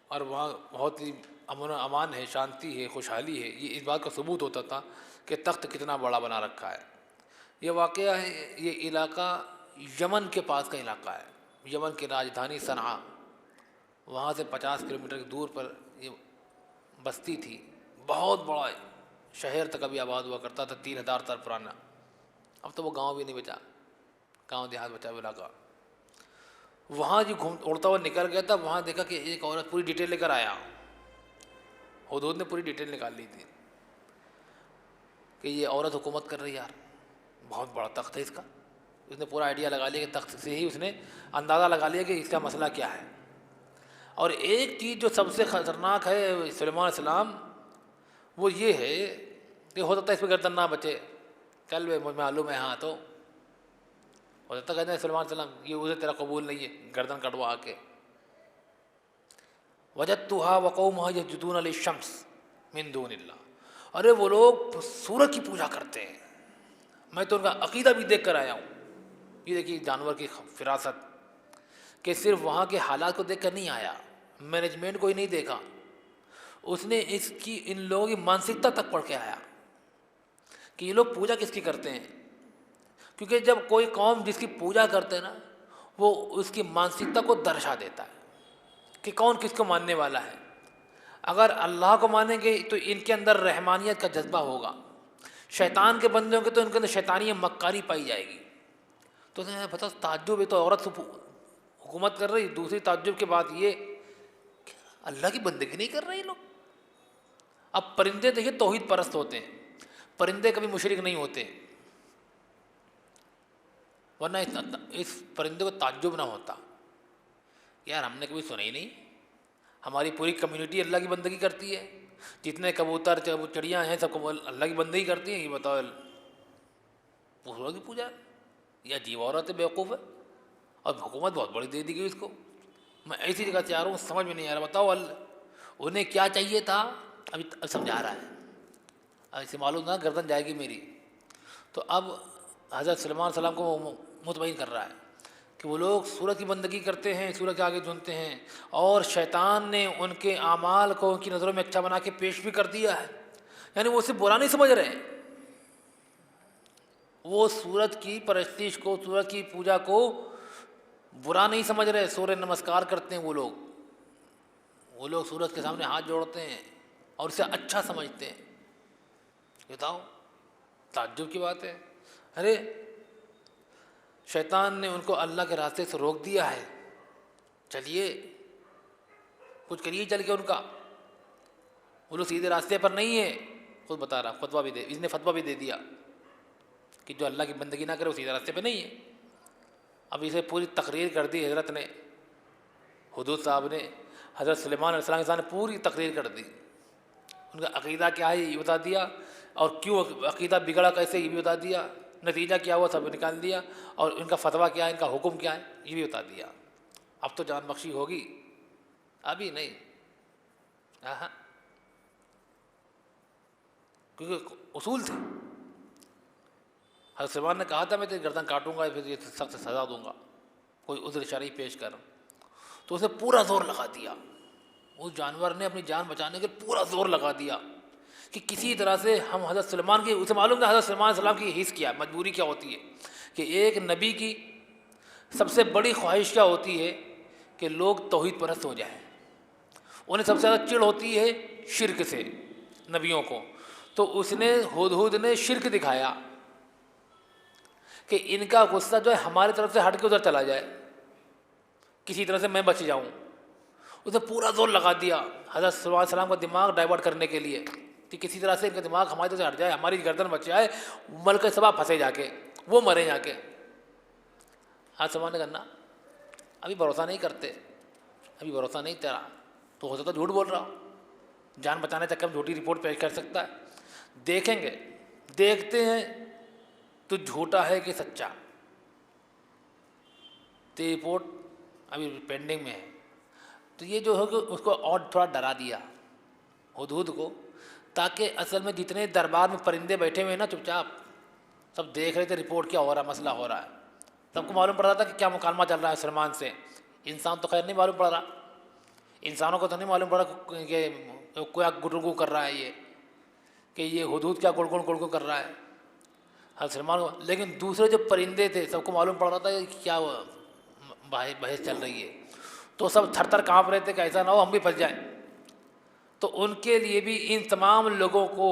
اور وہاں بہت ہی امن و امان ہے, شانتی ہے, خوشحالی ہے. یہ اس بات کا ثبوت ہوتا تھا کہ تخت کتنا بڑا بنا رکھا ہے. یہ واقعہ ہے، یہ علاقہ یمن کے پاس کا علاقہ ہے، یمن کی راجدھانی صنعاء، وہاں سے 50 کلومیٹر دور پر یہ بستی تھی، بہت بڑا شہر تک ابھی آباد ہوا کرتا تھا، 3000 سال پرانا۔ اب تو وہ گاؤں بھی نہیں بچا، گاؤں دیہات بچا ہوا علاقہ۔ وہاں جو اڑتا ہوا نکل گیا تھا، وہاں دیکھا کہ ایک عورت پوری ڈیٹیل لے کر آیا، حدود نے پوری ڈیٹیل نکال لی تھی کہ یہ عورت حکومت کر رہی ہے یار، بہت بڑا تخت ہے اس کا۔ اس نے پورا آئیڈیا لگا لیا کہ تخت سے ہی اس نے اندازہ لگا لیا کہ اس کا مسئلہ کیا ہے۔ اور ایک چیز جو سب سے خطرناک ہے سلیمان علیہ السلام، وہ یہ ہے کہ ہو سکتا ہے اس پہ گردن نہ بچے، کل مجھے معلوم ہے، ہاں تو ہو سکتا کہتے ہیں سلیمان علیہ السلام یہ اسے تیرا قبول نہیں ہے، گردن کٹوا کے۔ وجدتها وقومها يسجدون للشمس من دون اللہ، ارے وہ لوگ سورج کی پوجا کرتے ہیں، میں تو ان کا عقیدہ بھی دیکھ کر آیا ہوں۔ یہ دیکھیے جانور کی فراست، کہ صرف وہاں کے حالات کو دیکھ کر نہیں آیا، مینجمنٹ کو ہی نہیں دیکھا، اس نے اس کی ان لوگوں کی مانسکتا تک پڑھ کے آیا کہ یہ لوگ پوجا کس کی کرتے ہیں۔ کیونکہ جب کوئی قوم جس کی پوجا کرتے ہیں نا، وہ اس کی مانسکتا کو درشا دیتا ہے کہ کون کس کو ماننے والا ہے۔ اگر اللہ کو مانیں گے تو ان کے اندر رحمانیت کا جذبہ ہوگا، شیطان کے بندے ہوں گے تو ان کے اندر شیطانی مکاری پائی جائے گی۔ تو پتہ تعجب ہے، تو عورت حکومت کر رہی، دوسری تعجب کی بات یہ کہ اللہ کی بندگی نہیں کر رہے یہ لوگ۔ اب پرندے دیکھیے توحید پرست ہوتے ہیں، پرندے کبھی مشرک نہیں ہوتے، ورنہ اس پرندے کو تعجب نہ ہوتا یار ہم نے کبھی سنا ہی نہیں، ہماری پوری کمیونٹی اللہ کی بندگی کرتی ہے، جتنے کبوتر چڑیاں ہیں سب کو اللہ کی بندگی کرتی ہیں، یہ بتاؤ پوروں کی پوجا، یہ عجیب عورت ہے، بیوقوف ہے، اور حکومت بہت بڑی دے دی گئی اس کو۔ میں ایسی جگہ سے آ رہا ہوں، سمجھ میں نہیں آ رہا، بتاؤ انہیں کیا چاہیے تھا، ابھی سمجھا رہا ہے، اب اسے معلوم تھا گردن جائے گی میری۔ تو اب حضرت سلیمان علیہ السلام کو وہ مطمئن کر رہا ہے کہ وہ لوگ سورج کی بندگی کرتے ہیں، سورج کے آگے جھنتے ہیں، اور شیطان نے ان کے اعمال کو ان کی نظروں میں اچھا بنا کے پیش بھی کر دیا ہے، یعنی وہ اسے برا نہیں سمجھ رہے ہیں، وہ سورج کی پرستش کو، سورج کی پوجا کو برا نہیں سمجھ رہے، سورج نمسکار کرتے ہیں وہ لوگ سورج کے سامنے ہاتھ جوڑتے ہیں اور اسے اچھا سمجھتے ہیں۔ بتاؤ تعجب کی بات ہے۔ ارے شیطان نے ان کو اللہ کے راستے سے روک دیا ہے، چلیے کچھ کریے چل کے ان کا، وہ لوگ سیدھے راستے پر نہیں ہے، خود بتا رہا، فتویٰ بھی دے، اس نے فتویٰ بھی دے دیا کہ جو اللہ کی بندگی نہ کرے وہ سیدھے راستے پہ نہیں ہے۔ اب اسے پوری تقریر کر دی حضرت نے، حدود صاحب نے، حضرت سلیمان علیہ السلام نے پوری تقریر کر دی، ان کا عقیدہ کیا ہے یہ بتا دیا، اور کیوں عقیدہ بگڑا کیسے یہ بھی بتا دیا، نتیجہ کیا ہوا سب نکال دیا، اور ان کا فتویٰ کیا ہے، ان کا حکم کیا ہے یہ بھی بتا دیا۔ اب تو جان بخشی ہوگی، ابھی نہیں، کیونکہ اصول تھے۔ حضرت سلیمان نے کہا تھا میں تیری گردن کاٹوں گا، پھر یہ سخت سزا دوں گا، کوئی عذر شرعی پیش کر، تو اسے پورا زور لگا دیا، اس جانور نے اپنی جان بچانے کے پورا زور لگا دیا کہ کسی طرح سے ہم حضرت سلیمان کی، اسے معلوم تھا حضرت سلیمان علیہ السلام کی حس کیا، مجبوری کیا ہوتی ہے، کہ ایک نبی کی سب سے بڑی خواہش کیا ہوتی ہے کہ لوگ توحید پرست ہو جائیں، انہیں سب سے زیادہ چڑ ہوتی ہے شرک سے نبیوں کو، تو اس نے ہدہد نے شرک دکھایا کہ ان کا غصہ جو ہے ہماری طرف سے ہٹ کے ادھر چلا جائے، کسی طرح سے میں بچ جاؤں، اس نے پورا زور لگا دیا حضرت صلی اللہ علیہ وسلم کا دماغ ڈائیورٹ کرنے کے لیے کہ کسی طرح سے ان کا دماغ ہماری طرف سے ہٹ جائے، ہماری گردن بچ جائے، ملک سبا پھنسے جا کے، وہ مرے جا کے۔ ہاتھ سمانے کرنا ابھی بھروسہ نہیں کرتے، ابھی بھروسہ نہیں تیرا، تو ہو سکتا جھوٹ بول رہا ہو، جان بچانے چکر میں جھوٹی رپورٹ پیش کر سکتا ہے، دیکھیں گے، دیکھتے ہیں تو جھوٹا ہے کہ سچا، تو یہ رپورٹ ابھی پینڈنگ میں ہے۔ تو یہ جو ہے کہ اس کو اور تھوڑا ڈرا دیا ہدہد کو، تاکہ اصل میں جتنے دربار میں پرندے بیٹھے ہوئے ہیں نا چپ چاپ، سب دیکھ رہے تھے رپورٹ کیا ہو رہا ہے، مسئلہ ہو رہا ہے، سب کو معلوم پڑ رہا تھا کہ کیا مکالمہ چل رہا ہے سلیمان سے۔ انسان تو خیر نہیں معلوم پڑ رہا، انسانوں کو تو نہیں معلوم پڑا کہ کیا گڑگڑ کر رہا ہے یہ، کہ یہ ہدہد کیا گڑگڑ کر رہا ہے۔ حضرت سلمان کو، لیکن دوسرے جو پرندے تھے سب کو معلوم پڑ رہا تھا کہ کیا بحث چل رہی ہے، تو سب تھر تھر کانپ رہے تھے کہ ایسا نہ ہو ہم بھی پھنس جائیں۔ تو ان کے لیے بھی ان تمام لوگوں کو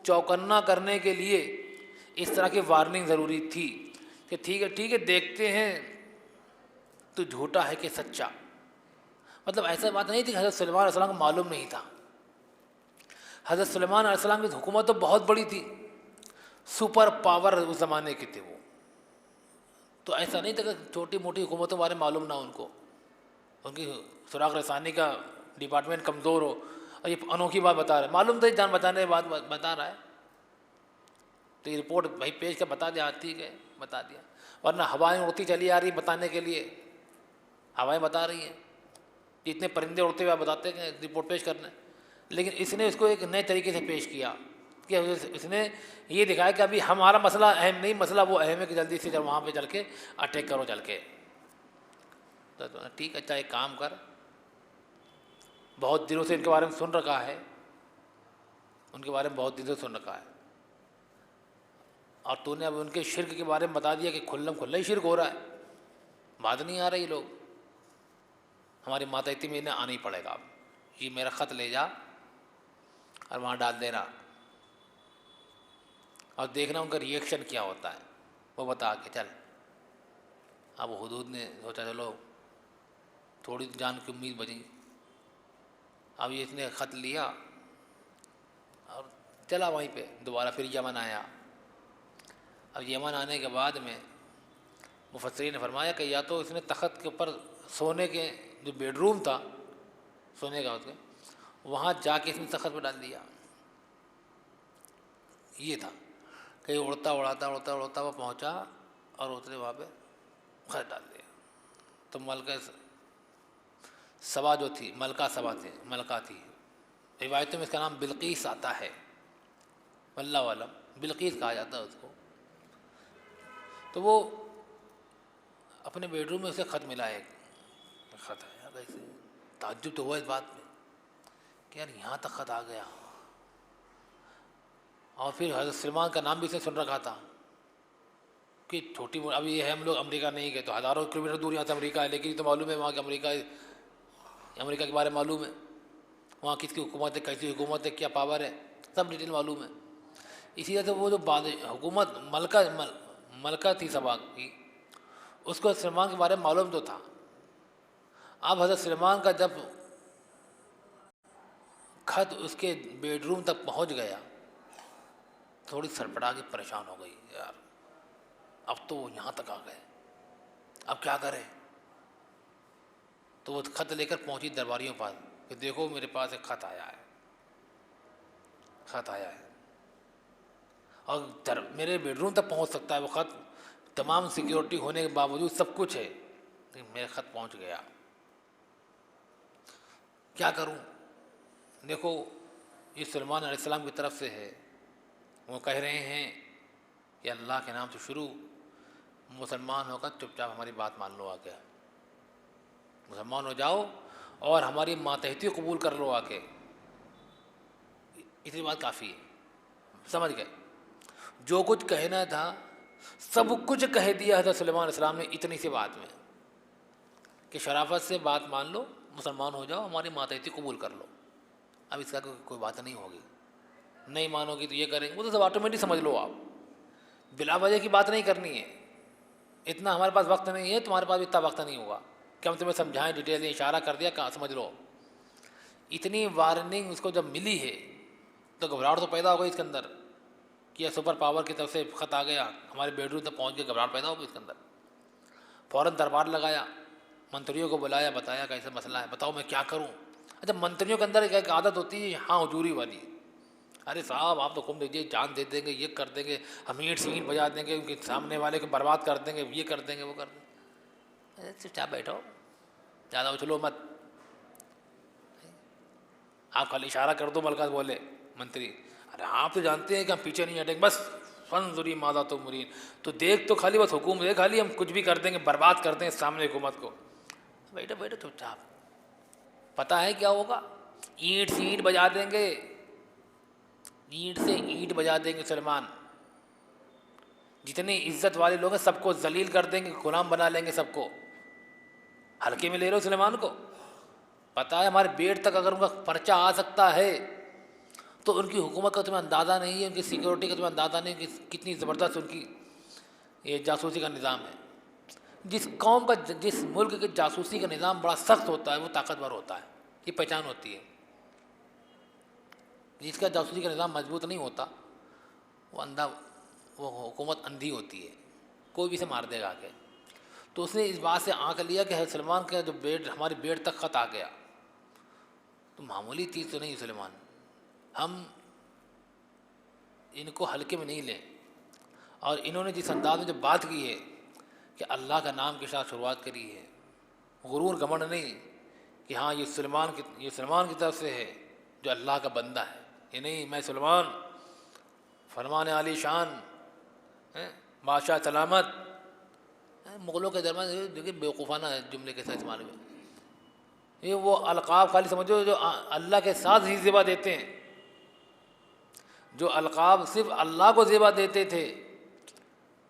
چوکنا کرنے کے لیے اس طرح کی وارننگ ضروری تھی کہ ٹھیک ہے دیکھتے ہیں تو جھوٹا ہے کہ سچا۔ مطلب ایسا بات نہیں تھی کہ حضرت سلیمان علیہ السلام کو معلوم نہیں تھا۔ حضرت سلیمان علیہ السلام کی حکومت تو بہت بڑی تھی، سپر پاور اس زمانے کے تھے وہ، تو ایسا نہیں تھا کہ چھوٹی موٹی حکومتوں بارے معلوم نہ ان کو، ان کی سراغ رسانی کا ڈپارٹمنٹ کمزور ہو، اور یہ انوکھی بات بتا رہا ہے، معلوم تھا جان بچانے کی بات بتا رہا ہے، تو یہ رپورٹ بھائی پیش کر بتا دیا، ٹھیک ہے بتا دیا، ورنہ ہوائیں اڑتی چلی آ رہی بتانے کے لیے، ہوائیں بتا رہی ہیں، جتنے پرندے اڑتے ہوئے بتاتے ہیں رپورٹ پیش کرنا ہے، لیکن اس نے اس کو ایک نئے طریقے سے پیش کیا کہ اس نے یہ دکھایا کہ ابھی ہمارا مسئلہ اہم نہیں، مسئلہ وہ اہم ہے کہ جلدی سے جب وہاں پہ چل کے اٹیک کرو چل کے۔ تو ٹھیک ہے، اچھا ایک کام کر، بہت دنوں سے ان کے بارے میں سن رکھا ہے، ان کے بارے میں بہت دنوں سے سن رکھا ہے، اور تو نے اب ان کے شرک کے بارے میں بتا دیا کہ کھلم کھلا ہی شرک ہو رہا ہے، بات نہیں آ رہی لوگ، ہماری ماتحتی میں انہیں آنا ہی پڑے گا، اب یہ میرا خط لے جا اور وہاں ڈال دینا، اور دیکھنا ان کا ریئیکشن کیا ہوتا ہے، وہ بتا کے چل۔ اب حدود نے سوچا چلو تھوڑی جان کی امید بچی، اب یہ اس نے خط لیا اور چلا وہیں پہ، دوبارہ پھر یمن آیا۔ اب یمن آنے کے بعد میں مفسرین نے فرمایا کہ یا تو اس نے تخت کے اوپر سونے کے جو بیڈ روم تھا سونے کا اس کے، وہاں جا کے اس نے تخت پہ ڈال دیا، یہ تھا کہ اڑتا وہ پہنچا اور اس نے وہاں پہ خط ڈال دیا۔ تو ملکہ سبا جو تھی، ملکہ تھی، روایتوں میں اس کا نام بلقیس آتا ہے، واللہ عالم بلقیس کہا جاتا ہے اس کو۔ تو وہ اپنے بیڈ روم میں اسے خط ملا، ایک خط آیا، ویسے تعجب تو ہوا اس بات میں کہ یار یہاں تک خط آ گیا، اور پھر حضرت سلمان کا نام بھی اس نے سن رکھا تھا کہ چھوٹی، اب یہ ہے ہم لوگ امریکہ نہیں گئے تو ہزاروں کلو میٹر دور یہاں سے امریکہ ہے، لیکن یہ تو معلوم ہے وہاں کے امریکہ کے بارے میں معلوم ہے، وہاں کس کی حکومت ہے، کیسی حکومت ہے، کیا پاور ہے، سب ڈیٹیل معلوم ہے۔ اسی طرح سے وہ جو حکومت ملکہ تھی سبا کی، اس کو سلمان کے بارے میں معلوم تو تھا۔ اب حضرت سلمان کا جب خط اس کے بیڈ روم تک پہنچ گیا، تھوڑی سڑپڑا کے پریشان ہو گئی، یار اب تو وہ یہاں تک آ گئے، اب کیا کرے؟ تو وہ خط لے کر پہنچی درباریوں پاس کہ دیکھو میرے پاس ایک خط آیا ہے، اور میرے بیڈ روم تک پہنچ سکتا ہے وہ خط، تمام سیکیورٹی ہونے کے باوجود سب کچھ ہے، لیکن میرا خط پہنچ گیا، کیا کروں؟ دیکھو یہ سلمان علیہ السلام کی طرف سے ہے، وہ کہہ رہے ہیں کہ اللہ کے نام سے شروع، مسلمان ہو کر چپ چاپ ہماری بات مان لو، آ کے مسلمان ہو جاؤ اور ہماری ماتحتی قبول کر لو، آ کے اتنی بات کافی ہے، سمجھ گئے؟ جو کچھ کہنا تھا سب کچھ کہہ دیا حضرت سلیمان علیہ السلام نے اتنی سی بات میں، کہ شرافت سے بات مان لو، مسلمان ہو جاؤ، ہماری ماتحتی قبول کر لو، اب اس کا کوئی بات نہیں ہوگی، نہیں مانو گی تو یہ کریں گے، وہ تو سب آٹومیٹک سمجھ لو، آپ بلا وجہ کی بات نہیں کرنی ہے، اتنا ہمارے پاس وقت نہیں ہے، تمہارے پاس اتنا وقت نہیں ہوگا کہ ہم تمہیں سمجھائیں، ڈیٹیل اشارہ کر دیا کہاں سمجھ لو۔ اتنی وارننگ اس کو جب ملی ہے تو گھبراہٹ تو پیدا ہو گئی اس کے اندر کہ سپر پاور کی طرف سے خط آ گیا، ہمارے بیڈ روم تک پہنچ کے گھبراہٹ پیدا ہو گئی اس کے اندر، فوراً دربار لگایا، منتریوں کو بلایا، بتایا کہ ایسا مسئلہ ہے، بتاؤ میں کیا کروں؟ اچھا منتریوں کے اندر ایک عادت ہوتی ہے ہاں حضوری والی، ارے صاحب آپ تو حکم دیجیے، جان دے دیں گے، یہ کر دیں گے، ہم اینٹ سینٹ بجا دیں گے، ان کے سامنے والے کو برباد کر دیں گے، یہ کر دیں گے، وہ کر دیں گے، چپ چاپ بیٹھو، زیادہ اچھلو مت، آپ خالی اشارہ کر دو، ملکہ بولے منتری، ارے آپ تو جانتے ہیں کہ ہم پیچھے نہیں ہٹیں گے، بس فنظری ماذا تؤمرون، تو دیکھ تو خالی بس حکومت ہے، خالی ہم کچھ بھی کر دیں گے، برباد کر دیں گے سامنے حکومت کو، بیٹھو بیٹھو چپ چاپ، پتہ ہے کیا ہوگا؟ اینٹ سے اینٹ بجا دیں گے، اینٹ سے اینٹ بجا دیں گے سلمان، جتنی عزت والے لوگ ہیں سب کو ذلیل کر دیں گے، غلام بنا لیں گے سب کو. ہلکے میں لے رہے ہو سلیمان کو؟ پتہ ہے ہمارے بیٹ تک اگر ان کا پرچہ آ سکتا ہے تو ان کی حکومت کا تمہیں اندازہ نہیں ہے، ان کی سیکورٹی کا تمہیں اندازہ نہیں کہ کتنی زبردست ان کی یہ جاسوسی کا نظام ہے. جس قوم کا جس ملک کے جاسوسی کا نظام بڑا سخت ہوتا ہے وہ طاقتور ہوتا ہے، یہ پہچان ہوتی ہے. جس کا جاسوسی کا نظام مضبوط نہیں ہوتا وہ حکومت اندھی ہوتی ہے، کوئی بھی اسے مار دے گا آ کے. تو اس نے اس بات سے آنکھ لیا کہ سلمان کا جو ہماری بیٹ تک خط آ گیا تو معمولی چیز تو نہیں سلیمان، ہم ان کو ہلکے میں نہیں لیں. اور انہوں نے جس انداز میں جو بات کی ہے کہ اللہ کا نام کے ساتھ شروعات کری ہے، غرور گھمنڈ نہیں کہ ہاں یہ سلمان کی طرف سے ہے جو اللہ کا بندہ ہے، یہ نہیں میں سلمان فرمان عالی شان بادشاہ سلامت. مغلوں کے درمیان دیکھیے بیوقوفانہ جملے کے ساتھ استعمال ہوئے. یہ وہ القاب خالی سمجھو جو اللہ کے ساتھ ہی زیبا دیتے ہیں، جو القاب صرف اللہ کو زیبا دیتے تھے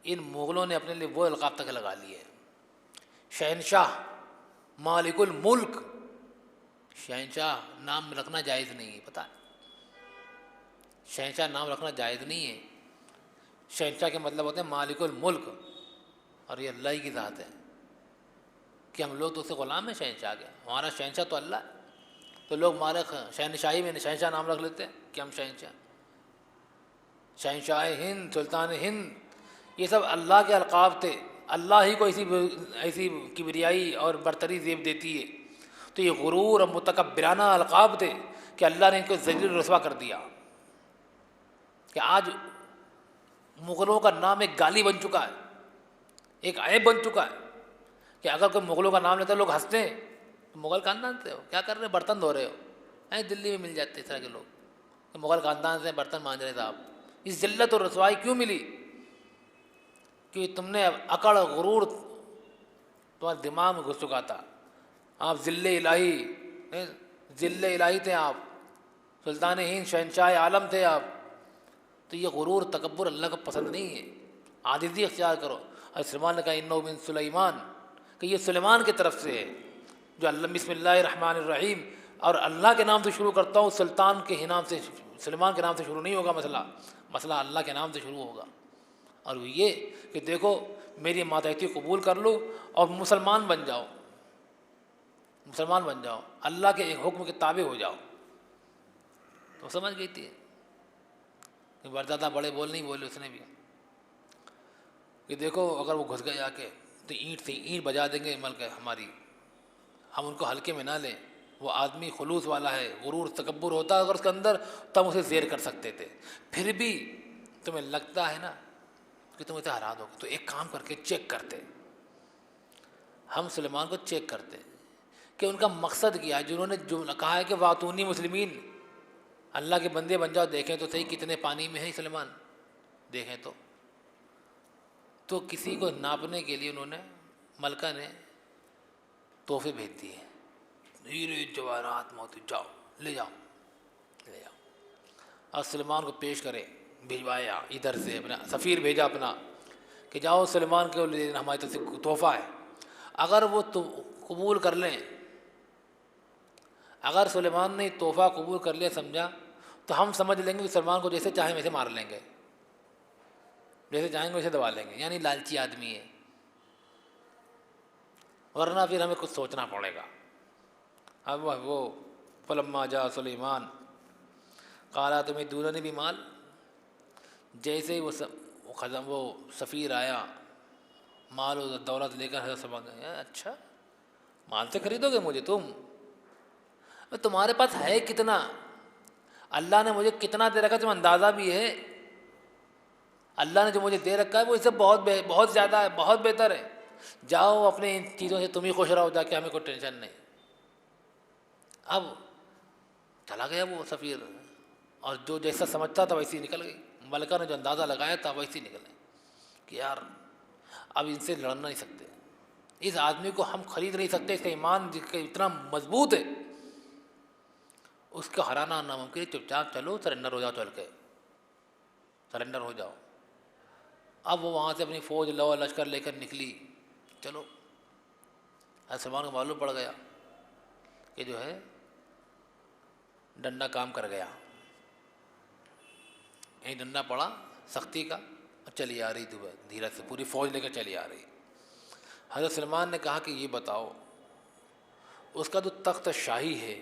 ان مغلوں نے اپنے لیے وہ القاب تک لگا لیے. شہنشاہ، مالک الملک، شہنشاہ نام رکھنا جائز نہیں ہے، پتہ ہے شہنشاہ نام رکھنا جائز نہیں ہے. شہنشاہ کے مطلب ہوتے ہیں مالک الملک، اور یہ اللہ ہی کی ذات ہے کہ ہم لوگ تو اسے غلام ہیں شہنشاہ کے. ہمارا شہنشاہ تو اللہ ہے، تو لوگ ہمارے شہنشاہی میں شہنشاہ نام رکھ لیتے ہیں کہ ہم شہنشاہ ہند، سلطان ہند، یہ سب اللہ کے القاب تھے. اللہ ہی کو ایسی کبریائی اور برتری زیب دیتی ہے. تو یہ غرور اور متکبرانہ القاب تھے کہ اللہ نے ان کو ذلیل رسوا کر دیا کہ آج مغلوں کا نام ایک گالی بن چکا ہے، ایک عیب بن چکا ہے کہ اگر کوئی مغلوں کا نام لیتا ہے لوگ ہنستے ہیں. مغل خاندان سے ہو کیا کر رہے ہو؟ برتن دھو رہے ہو. دلی میں مل جاتے اس طرح کے لوگ کہ مغل خاندان سے برتن مانج رہے صاحب. اس ذلت اور رسوائی کیوں ملی؟ کہ تم نے اکڑ غرور تمہارے دماغ میں گھس چکا تھا. آپ ذل الہی تھے، آپ سلطان ہند شہنشاہ عالم تھے آپ. تو یہ غرور تکبر اللہ کو پسند نہیں ہے، عاجزی اختیار کرو. اور سلیمان نے کہا انہ من سلیمان، کہ یہ سلیمان کی طرف سے ہے جو اللہ بسم اللہ الرحمن الرحیم، اور اللہ کے نام سے شروع کرتا ہوں. سلطان کے نام سے، سلیمان کے نام سے شروع نہیں ہوگا مسئلہ اللہ کے نام سے شروع ہوگا. اور وہ یہ کہ دیکھو میری ماتحتی قبول کر لو اور مسلمان بن جاؤ، اللہ کے ایک حکم کے تابع ہو جاؤ. تو سمجھ گئی تھی کہ بردادہ بڑے بول نہیں بولے اس نے بھی کہ دیکھو اگر وہ گھس گئے آ کے تو اینٹ سے اینٹ بجا دیں گے ملک ہماری. ہم ان کو ہلکے میں نہ لیں. وہ آدمی خلوص والا ہے، غرور تکبر ہوتا ہے اگر اس کے اندر تم اسے زیر کر سکتے تھے. پھر بھی تمہیں لگتا ہے نا کہ تم اسے ہرا دو گے تو ایک کام کر کے چیک کرتے. ہم سلیمان کو چیک کرتے کہ ان کا مقصد کیا ہے. جنہوں نے جو کہا ہے کہ واتونی مسلمین، اللہ کے بندے بن جاؤ، دیکھیں تو صحیح کتنے پانی میں ہے سلیمان، دیکھیں تو کسی کو ناپنے کے لیے انہوں نے، ملکہ نے تحفے بھیج دیے، ہیرے جواہرات موتی، جاؤ لے جاؤ. اور سلیمان کو پیش کرے، بھجوایا ادھر سے، اپنا سفیر بھیجا اپنا کہ جاؤ سلیمان کے لیے ہماری طرف سے تحفہ ہے. اگر وہ قبول کر لیں، اگر سلیمان نے تحفہ قبول کر لیا سمجھا تو ہم سمجھ لیں گے کہ سلمان کو جیسے چاہیں ویسے مار لیں گے، جیسے چاہیں گے ویسے دبا لیں گے، یعنی لالچی آدمی ہے. ورنہ پھر ہمیں کچھ سوچنا پڑے گا. اب وہ فلما جاء سلیمان قال اتمدوننی بمال، جیسے ہی وہ سفیر آیا مال و دولت لے کر، سمجھ گئے اچھا مال سے خریدو گے مجھے تم؟ تمہارے پاس ہے کتنا؟ اللہ نے مجھے کتنا دے رکھا تمہیں اندازہ بھی ہے؟ اللہ نے جو مجھے دے رکھا ہے وہ اس سے بہت زیادہ ہے، بہت بہتر ہے. جاؤ اپنے ان چیزوں سے تم ہی خوش رہو جا کے، ہمیں کوئی ٹینشن نہیں. اب چلا گیا وہ سفیر، اور جو جیسا سمجھتا تھا ویسے ہی نکل گئی. ملکہ نے جو اندازہ لگایا تھا ویسے ہی نکل گئی کہ یار اب ان سے لڑ نہیں سکتے، اس آدمی کو ہم خرید نہیں سکتے، اس کا ایمان جس کا اتنا مضبوط ہے اس کا ہرانا ناممکن ہے. چپ چاپ چلو، سرنڈر ہو جاؤ، چل کے سرنڈر ہو جاؤ. اب وہ وہاں سے اپنی فوج لو لشکر لے کر نکلی. چلو حضرت سلمان کو معلوم پڑ گیا کہ جو ہے ڈنڈا کام کر گیا. یہیں ڈنڈا پڑا سختی کا اور چلی آ رہی تھی دھیرے سے پوری فوج لے کر چلی آ رہی. حضرت سلمان نے کہا کہ یہ بتاؤ اس کا جو تخت شاہی ہے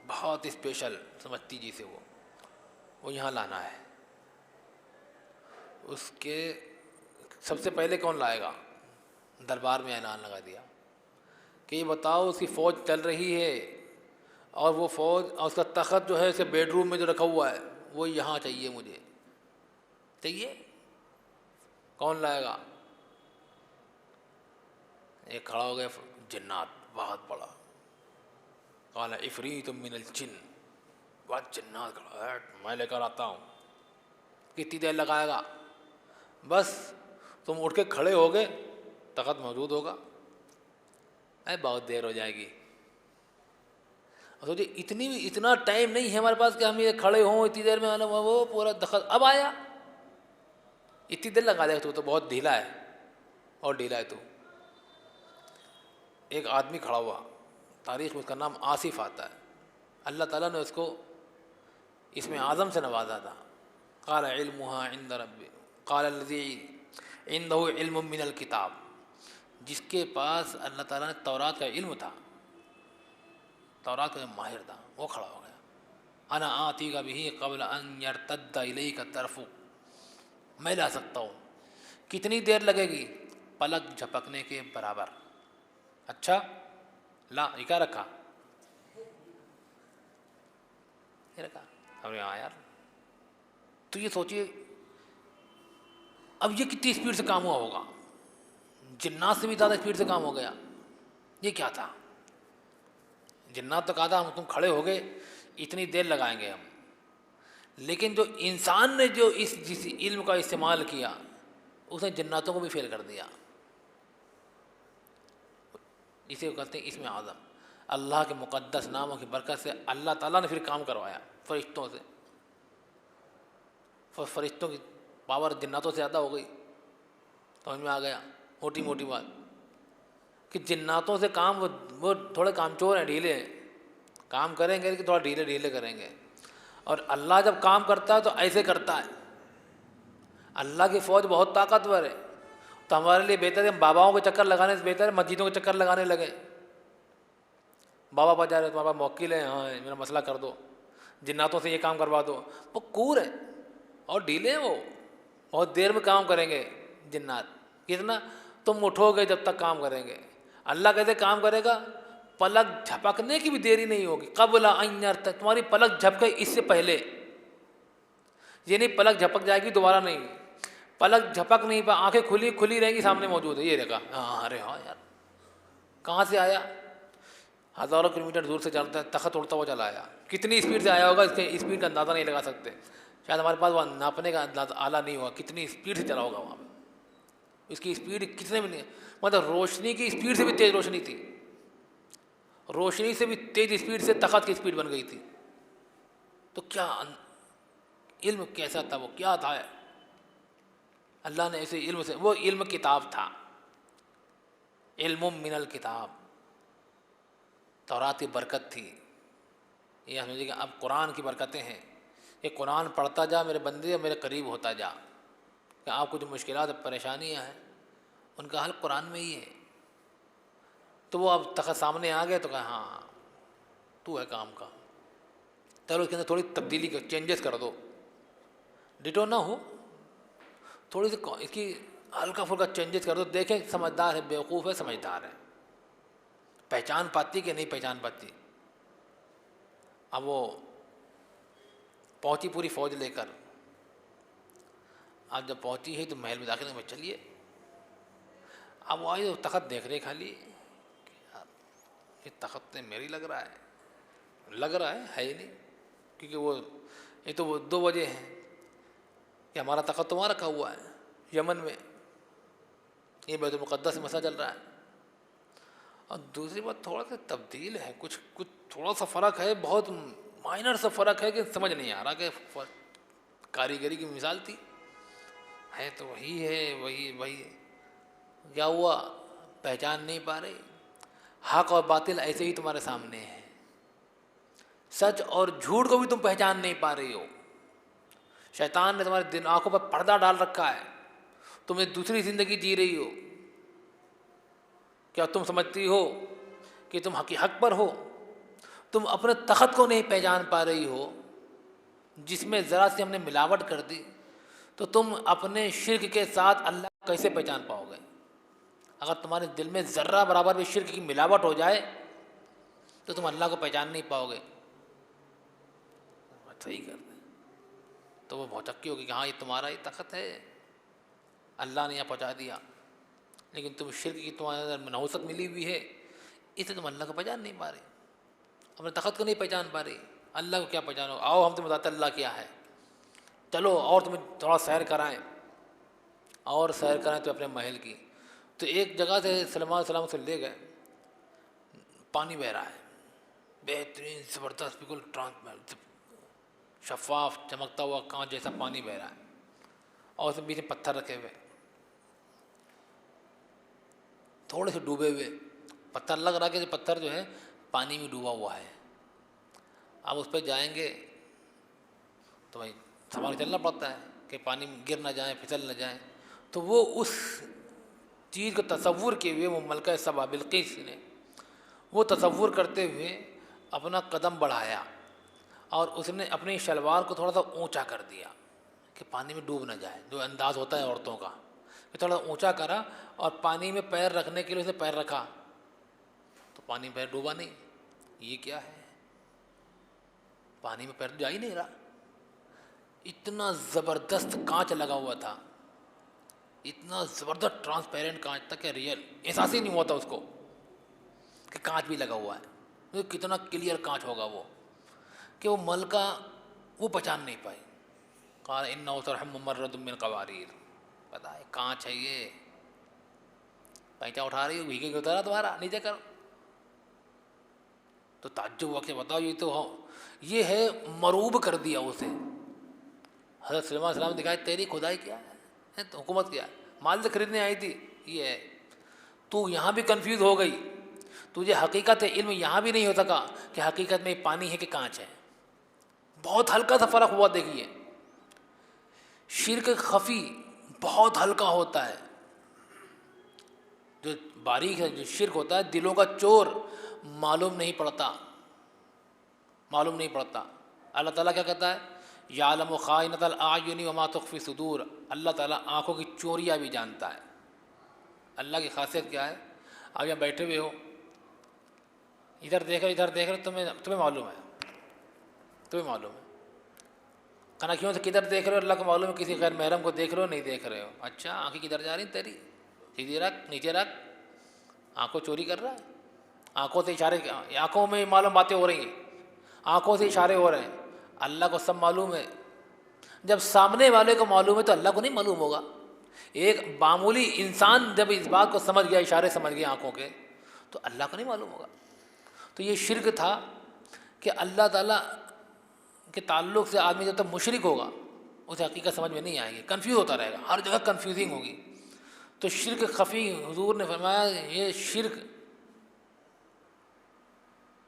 بہت اسپیشل سمجھتی جی سے وہ یہاں لانا ہے. اس کے سب سے پہلے کون لائے گا؟ دربار میں اعلان لگا دیا کہ یہ بتاؤ اس کی فوج چل رہی ہے اور وہ فوج اور اس کا تخت جو ہے اسے بیڈ روم میں جو رکھا ہوا ہے وہ یہاں چاہیے، مجھے چاہیے. کون لائے گا؟ ایک کھڑا ہو گیا جنات بہت بڑا، قال عفریت من الجن، بہت جنات کھڑا ہے، میں لے کر آتا ہوں. کتنی دیر لگائے گا؟ بس تم اٹھ کے کھڑے ہو گئے تخت موجود ہوگا. بہت دیر ہو جائے گی. سوچے اتنا ٹائم نہیں ہے ہمارے پاس کہ ہم یہ کھڑے ہوں اتنی دیر میں، وہ پورا تخت اب آیا. اتنی دیر لگا دے تو بہت ڈھیلا ہے اور ڈھیلا ہے تو. ایک آدمی کھڑا ہوا، تاریخ میں اس کا نام آصف آتا ہے. اللہ تعالیٰ نے اس کو اس میں اعظم سے نوازا تھا. قال علمها عند ربی قال الذی عنده علم من الکتاب، جس کے پاس اللہ تعالیٰ نے تورات کا علم تھا، تورات کا ماہر تھا، وہ کھڑا ہو گیا. انا آتیک بہ قبل ان یرتد الیک طرفک، میں لا سکتا ہوں. کتنی دیر لگے گی؟ پلک جھپکنے کے برابر. اچھا لا، یہ کیا رکھا؟ یہ رکھا. ہم نے ہاں یار. تو یہ سوچیے اب یہ کتنی اسپیڈ سے کام ہوا ہوگا، جنات سے بھی زیادہ اسپیڈ سے کام ہو گیا. یہ کیا تھا؟ جنات تو کہا تھا ہم تم کھڑے ہو گئے اتنی دیر لگائیں گے ہم، لیکن جو انسان نے جو جس علم کا استعمال کیا اس نے جناتوں کو بھی فیل کر دیا. اسے وہ کہتے ہیں اس میں اعظم. اللہ کے مقدس ناموں کی برکت سے اللہ تعالیٰ نے پھر کام کروایا فرشتوں سے. فرشتوں کی پاور جناتوں سے زیادہ ہو گئی. سمجھ میں آ گیا موٹی موٹی بات کہ جناتوں سے کام وہ تھوڑے کام چور ہیں، ڈھیلے ہیں، کام کریں گے کہ تھوڑا ڈھیلے ڈھیلے کریں گے. اور اللہ جب کام کرتا ہے تو ایسے کرتا ہے. اللہ کی فوج بہت طاقتور ہے. تو ہمارے لیے بہتر ہے باباؤں کے چکر لگانے سے بہتر ہے مسجدوں کے چکر لگانے لگے. بابا پاس جا رہے تمہارا موکل ہے، ہاں میرا مسئلہ کر دو، جناتوں سے یہ کام کروا دو. وہ کور ہے اور ڈھیلے ہیں، وہ بہت دیر میں کام کریں گے. جنات کتنا تم اٹھو گے جب تک کام کریں گے. اللہ کیسے کام کرے گا؟ پلک جھپکنے کی بھی دیری نہیں ہوگی. قبل ان یرتد، تمہاری پلک جھپکے اس سے پہلے. یہ نہیں پلک جھپک جائے گی دوبارہ نہیں، پلک جھپک نہیں پا، آنکھیں کھلی رہیں گی، سامنے موجود ہے. یہ دیکھا، ہاں ارے ہاں یار کہاں سے آیا؟ ہزاروں کلومیٹر دور سے چلتا ہے، تخت اڑتا ہوا چلا آیا. کتنی اسپیڈ سے آیا ہوگا اس کے اسپیڈ کا اندازہ نہیں لگا سکتے. شاید ہمارے پاس وہ ناپنے کا اندازہ آلہ نہیں ہوا کتنی اسپیڈ سے چلا ہوگا وہاں پہ. اس کی اسپیڈ کتنے میں نہیں، مطلب روشنی کی اسپیڈ سے بھی تیز روشنی تھی، روشنی سے بھی تیز اسپیڈ سے تخت کی اسپیڈ بن گئی تھی. تو کیا علم کیسا تھا، وہ کیا تھا اللہ نے ایسے علم سے. وہ علم کتاب تھا، علم من الکتاب، تورات کی برکت تھی. یہ سمجھے کہ اب قرآن کی برکتیں ہیں. یہ قرآن پڑھتا جا میرے بندے، میرے قریب ہوتا جا. کہ آپ کو جو مشکلات پریشانیاں ہیں ان کا حل قرآن میں ہی ہے. تو وہ اب تخت سامنے آ گئے تو کہا ہاں تو ہے کام کا، چلو اس کے اندر تھوڑی تبدیلی کر، چینجز کر دو، ڈٹو نہ ہو، تھوڑی سی اس کی ہلکا پھلکا چینجز کر دو. دیکھیں سمجھدار ہے بیوقوف ہے سمجھدار ہے، پہچان پاتی کہ نہیں پہچان پاتی. اب وہ پہنچی پوری فوج لے کر. اب جب پہنچی ہے تو محل میں داخل میں چلیے. اب وہ آئی تو تخت دیکھ رہے خالی، یہ تخت میری لگ رہا ہے ہی نہیں، کیونکہ وہ یہ تو وہ 2 وجہ ہیں کہ ہمارا تخت تو وہاں رکھا ہوا ہے یمن میں، یہ بیت المقدس سے مسئلہ چل رہا ہے. اور دوسری بات تھوڑا سا تبدیل ہے، کچھ تھوڑا سا فرق ہے، بہت مائنر سا فرق ہے کہ سمجھ نہیں آ رہا کہ کاریگری کی مثال تھی. ہے تو وہی ہے، وہی کیا ہوا؟ پہچان نہیں پا رہے۔ حق اور باطل ایسے ہی تمہارے سامنے ہے، سچ اور جھوٹ کو بھی تم پہچان نہیں پا رہی ہو۔ شیطان نے تمہارے دل آنکھوں پر پردہ ڈال رکھا ہے، تم ایک دوسری زندگی جی رہی ہو۔ کیا تم سمجھتی ہو کہ تم حق پر ہو؟ تم اپنے تخت کو نہیں پہچان پا رہی ہو، جس میں ذرا سی ہم نے ملاوٹ کر دی، تو تم اپنے شرک کے ساتھ اللہ کو کیسے پہچان پاؤ گے؟ اگر تمہارے دل میں ذرہ برابر بھی شرک کی ملاوٹ ہو جائے تو تم اللہ کو پہچان نہیں پاؤ گے۔ صحیح کر دیں تو وہ بھوچکی ہوگی کہ ہاں یہ تمہارا ہی تخت ہے، اللہ نے یہاں پہنچا دیا، لیکن تم شرک کی تمہارے اندر منحوست ملی ہوئی ہے، اس لیے تم اللہ کو پہچان نہیں پا رہے، اپنے تخت کو نہیں پہچان پا رہے۔ اللہ کو کیا پہچانو؟ آؤ ہم تمہیں بتاتے اللہ کیا ہے، چلو اور تمہیں تھوڑا سیر کرائیں، اور سیر کرائیں تو اپنے محل کی۔ تو ایک جگہ سے سلمان علیہ السلام سے لے گئے، پانی بہہ رہا ہے، بہترین زبردست بالکل ٹرانسپیرنٹ شفاف چمکتا ہوا کانچ جیسا پانی بہہ رہا ہے، اور اس میں بیچ میں پتھر رکھے ہوئے، تھوڑے سے ڈوبے ہوئے پتھر، لگ رہا کہ پتھر جو ہے پانی میں ڈوبا ہوا ہے۔ اب اس پہ جائیں گے تو بھائی سنبھال کے چلنا پڑتا ہے کہ پانی میں گر نہ جائیں، پھسل نہ جائیں۔ تو وہ اس چیز کو تصور کیے ہوئے، وہ ملکہ سبا بلقیس نے وہ تصور کرتے ہوئے اپنا قدم بڑھایا، اور اس نے اپنی شلوار کو تھوڑا سا اونچا کر دیا کہ پانی میں ڈوب نہ جائے، جو انداز ہوتا ہے عورتوں کا، کہ تھوڑا اونچا کرا، اور پانی میں پیر رکھنے کے لیے اس نے پیر رکھا تو پانی میں پیر ڈوبا نہیں۔ یہ کیا ہے؟ پانی میں پیر جا ہی نہیں رہا، اتنا زبردست کانچ لگا ہوا تھا، اتنا زبردست ٹرانسپیرنٹ کانچ تھا کہ ریئل احساس ہی نہیں ہوتا اس کو کہ کانچ بھی لگا ہوا ہے، کتنا کلیئر کانچ ہوگا وہ، کہ وہ ملکہ وہ پہچان نہیں پائی۔ قال انہ صرح ممرد من قواریر، پتا ہے کانچ ہے یہ، پینچا اٹھا رہی ہو، بھیگے گا اتارا تمہارا، نیچے کرو۔ تو تعجب ہوا کہ بتاؤ یہ تو یہ ہے، مروب کر دیا اسے۔ حضرت سلیمان علیہ السلام دکھائے تیری خدائی کیا ہے، تو حکومت کیا ہے، مال سے خریدنے آئی تھی، یہ ہے۔ تو یہاں بھی کنفیوز ہو گئی، تجھے حقیقت علم یہاں بھی نہیں ہو سکا کہ حقیقت میں پانی ہے کہ کانچ ہے، بہت ہلکا سا فرق ہوا۔ دیکھیے شرک خفی بہت ہلکا ہوتا ہے، جو باریک ہے، جو شرک ہوتا ہے دلوں کا چور معلوم نہیں پڑتا، معلوم نہیں پڑتا۔ اللہ تعالیٰ کیا کہتا ہے؟ یعلم خائنۃ الاعین وما تخفی صدور، اللہ تعالیٰ آنکھوں کی چوریاں بھی جانتا ہے۔ اللہ کی خاصیت کیا ہے؟ آپ یہاں بیٹھے ہوئے ہو، ادھر دیکھ رہے تمہیں معلوم ہے، تمہیں معلوم ہے کنکھیوں سے کدھر دیکھ رہے ہو، اللہ کو معلوم ہے، کسی غیر محرم کو دیکھ رہے ہو نہیں دیکھ رہے ہو۔ اچھا آنکھیں کدھر جا رہی ہیں تیری؟ سیدھی رکھ، نیچے رکھ، آنکھوں چوری کر رہا ہے، آنکھوں سے اشارے، آنکھوں میں معلوم باتیں ہو رہی ہیں، آنکھوں سے اشارے ہو رہے ہیں، اللہ کو سب معلوم ہے۔ جب سامنے والے کو معلوم ہے تو اللہ کو نہیں معلوم ہوگا؟ ایک معمولی انسان جب اس بات کو سمجھ گیا، اشارے سمجھ گیا آنکھوں کے، تو اللہ کو نہیں معلوم ہوگا؟ تو یہ شرک تھا کہ اللہ تعالیٰ کے تعلق سے آدمی جب تک مشرک ہوگا اسے حقیقت سمجھ میں نہیں آئے گی، کنفیوز ہوتا رہے گا، ہر جگہ کنفیوزنگ ہوگی۔ تو شرک خفی، حضور نے فرمایا یہ شرک،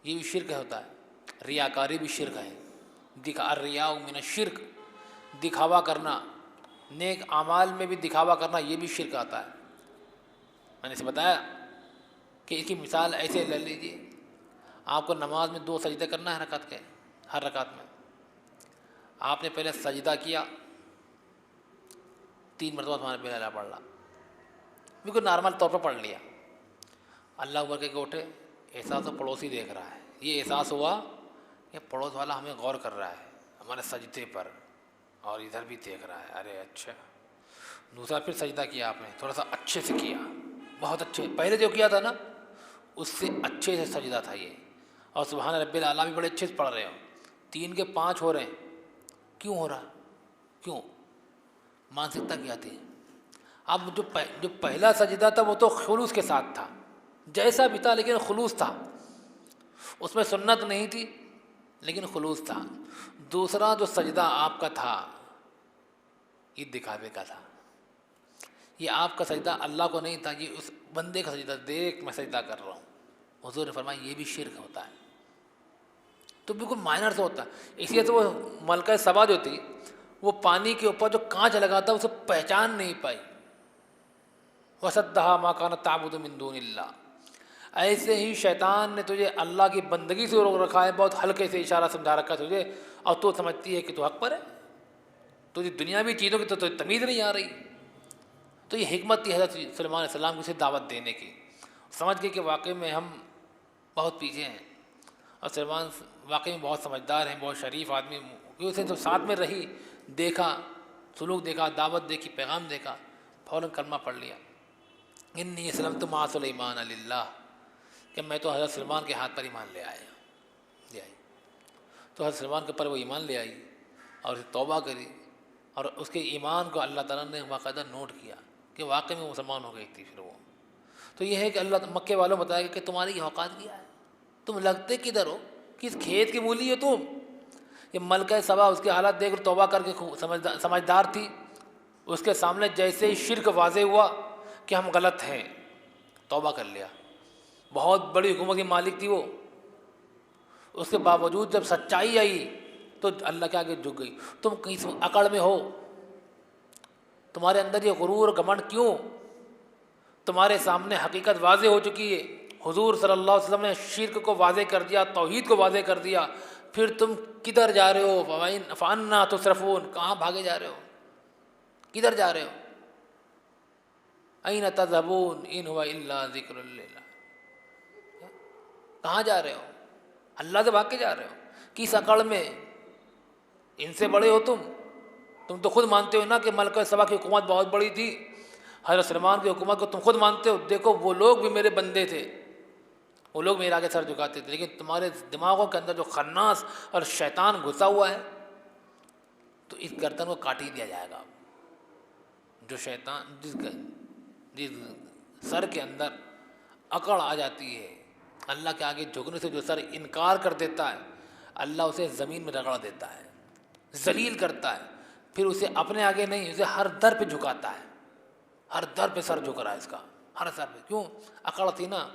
یہ بھی شرک ہوتا ہے، ریاکاری بھی شرک ہے، الریاء من الشرک، دکھاوا کرنا، نیک اعمال میں بھی دکھاوا کرنا، یہ بھی شرک آتا ہے۔ میں نے اسے بتایا کہ اس کی مثال ایسے لے لیجیے، آپ کو نماز میں 2 سجدے کرنا ہے رکعت کے، ہر رکعت میں آپ نے پہلے سجدہ کیا، 3 مرتبہ تمہارے پہلے اللہ پڑھ رہا، بالکل نارمل طور پر پڑھ لیا، اللہ اکبر کے اٹھے، احساس ہو پڑوسی دیکھ رہا ہے، یہ احساس ہوا کہ پڑوس والا ہمیں غور کر رہا ہے ہمارے سجدے پر، اور ادھر بھی دیکھ رہا ہے، ارے اچھا۔ دوسرا پھر سجدہ کیا آپ نے، تھوڑا سا اچھے سے کیا، بہت اچھے، پہلے جو کیا تھا نا اس سے اچھے سے سجدہ تھا یہ، اور سبحان رب الاعلیٰ بھی بڑے اچھے سے پڑھ رہے ہو، 3 کے 5 ہو رہے ہیں، کیوں ہو رہا؟ کیوں؟ مانسکتا کیا تھی؟ اب جو پہلا سجدہ تھا وہ تو خلوص کے ساتھ تھا، جیسا بھی تھا لیکن خلوص تھا، اس میں سنت نہیں تھی لیکن خلوص تھا۔ دوسرا جو سجدہ آپ کا تھا یہ دکھاوے کا تھا، یہ آپ کا سجدہ اللہ کو نہیں تھا، یہ اس بندے کا سجدہ، دیکھ میں سجدہ کر رہا ہوں۔ حضور نے فرمایا یہ بھی شرک ہوتا ہے، تو بالکل مائنر سے ہوتا ہے۔ اسی لیے تو وہ ملکہ سبا جو تھی وہ پانی کے اوپر جو کانچ لگا تھا اسے پہچان نہیں پائی، وَصَدَّهَا مَا كَانَتْ تَعْبُدُ مِن دُونِ اللَّهِ۔ ایسے ہی شیطان نے تجھے اللہ کی بندگی سے روک رکھا ہے، بہت ہلکے سے اشارہ سمجھا رکھا ہے تجھے، اور تو سمجھتی ہے کہ تو حق پر ہے، تجھے دنیاوی چیزوں کی تو تمیز نہیں آ رہی۔ تو یہ حکمت تھی حضرت سلیمان علیہ السلام کو اسے دعوت دینے کی، سمجھ گئے کہ واقعی میں ہم بہت پیچھے ہیں، اور سلیمان واقعی میں بہت سمجھدار ہیں، بہت شریف آدمی، کہ اسے تو ساتھ میں رہی، دیکھا، سلوک دیکھا، دعوت دیکھی، پیغام دیکھا، فوراً کلمہ پڑھ لیا، انی اسلمت مع سلیمان للہ، کہ میں تو حضرت سلیمان کے ہاتھ پر ایمان لے آئی۔ تو حضرت سلیمان کے پر وہ ایمان لے آئی اور اسے توبہ کری، اور اس کے ایمان کو اللہ تعالیٰ نے باقاعدہ نوٹ کیا کہ واقعی میں مسلمان ہو گئی تھی پھر وہ۔ تو یہ ہے کہ اللہ مکے والوں بتایا کہ تمہاری یہ اوقات کیا ہے، تم لگتے کدھر ہو، کس کھیت کی مولی ہو تم؟ یہ ملکہ سبا اس کے حالات دیکھ کر توبہ کر کے سمجھدار تھی، اس کے سامنے جیسے ہی شرک واضح ہوا کہ ہم غلط ہیں، توبہ کر لیا۔ بہت بڑی حکومت کی مالک تھی وہ، اس کے باوجود جب سچائی آئی تو اللہ کے آگے جھک گئی۔ تم کس اکڑ میں ہو؟ تمہارے اندر یہ غرور اور گھمنڈ کیوں؟ تمہارے سامنے حقیقت واضح ہو چکی ہے، حضور صلی اللہ علیہ وسلم نے شرک کو واضح کر دیا، توحید کو واضح کر دیا، پھر تم کدھر جا رہے ہو؟ فَأَنَّىٰ تُصْرَفُونَ، کہاں بھاگے جا رہے ہو، کدھر جا رہے ہو؟ أَيْنَ تَذْهَبُونَ إِنْ هُوَ إِلَّا ذِكْرٌ لِّلَّهِ، کہاں جا رہے ہو؟ اللہ سے بھاگ کے جا رہے ہو؟ کس اکڑ میں؟ ان سے بڑے ہو تم تو خود مانتے ہو نا کہ ملکہ سبا کی حکومت بہت بڑی تھی، حضرت سلیمان کی حکومت کو تم خود مانتے ہو، دیکھو وہ لوگ بھی میرے بندے تھے، وہ لوگ میرے آگے سر جھکاتے تھے، لیکن تمہارے دماغوں کے اندر جو خناس اور شیطان گھسا ہوا ہے، تو اس گردن کو کاٹ ہی دیا جائے گا۔ جو شیطان جس سر کے اندر اکڑ آ جاتی ہے، اللہ کے آگے جھکنے سے جو سر انکار کر دیتا ہے، اللہ اسے زمین میں رگڑ دیتا ہے، ذلیل کرتا ہے، پھر اسے اپنے آگے نہیں، اسے ہر در پہ جھکاتا ہے، ہر در پہ سر جھک رہا ہے اس کا، ہر سر پہ۔ کیوں؟ اکڑ تھی نا،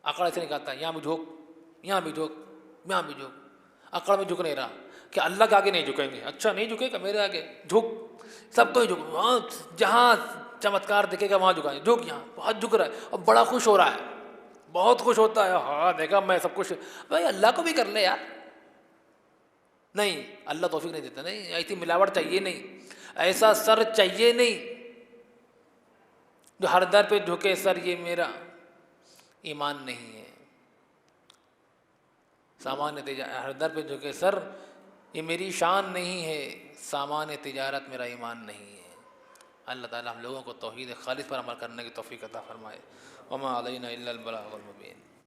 اکڑ ایسے نکالتا ہے، یہاں بھی جھک، یہاں بھی جھک، یہاں بھی جھک، اکڑ میں جھک نہیں رہا کہ اللہ کے آگے نہیں جھکیں گے، اچھا نہیں جھکے گا میرے آگے، جھک، سب کو ہی جھک، وہاں جہاں چمتکار دکھے گا وہاں جھکائیں، جھک، یہاں بہت جھک رہا ہے اور بڑا خوش ہو رہا ہے، بہت خوش ہوتا ہے، ہاں دیکھا میں سب کچھ، بھائی اللہ کو بھی کر لے یار۔ نہیں، اللہ توفیق نہیں دیتا، نہیں ایسی ملاوٹ چاہیے، نہیں ایسا سر چاہیے، نہیں جو ہر در پہ جھکے سر، یہ میرا ایمان نہیں ہے۔ سامان ہر در پہ جھکے سر، یہ میری شان نہیں ہے، سامان تجارت میرا ایمان نہیں ہے۔ اللہ تعالیٰ ہم لوگوں کو توحید خالص پر عمل کرنے کی توفیق عطا فرمائے۔ وما علینا الا البلاغ المبین۔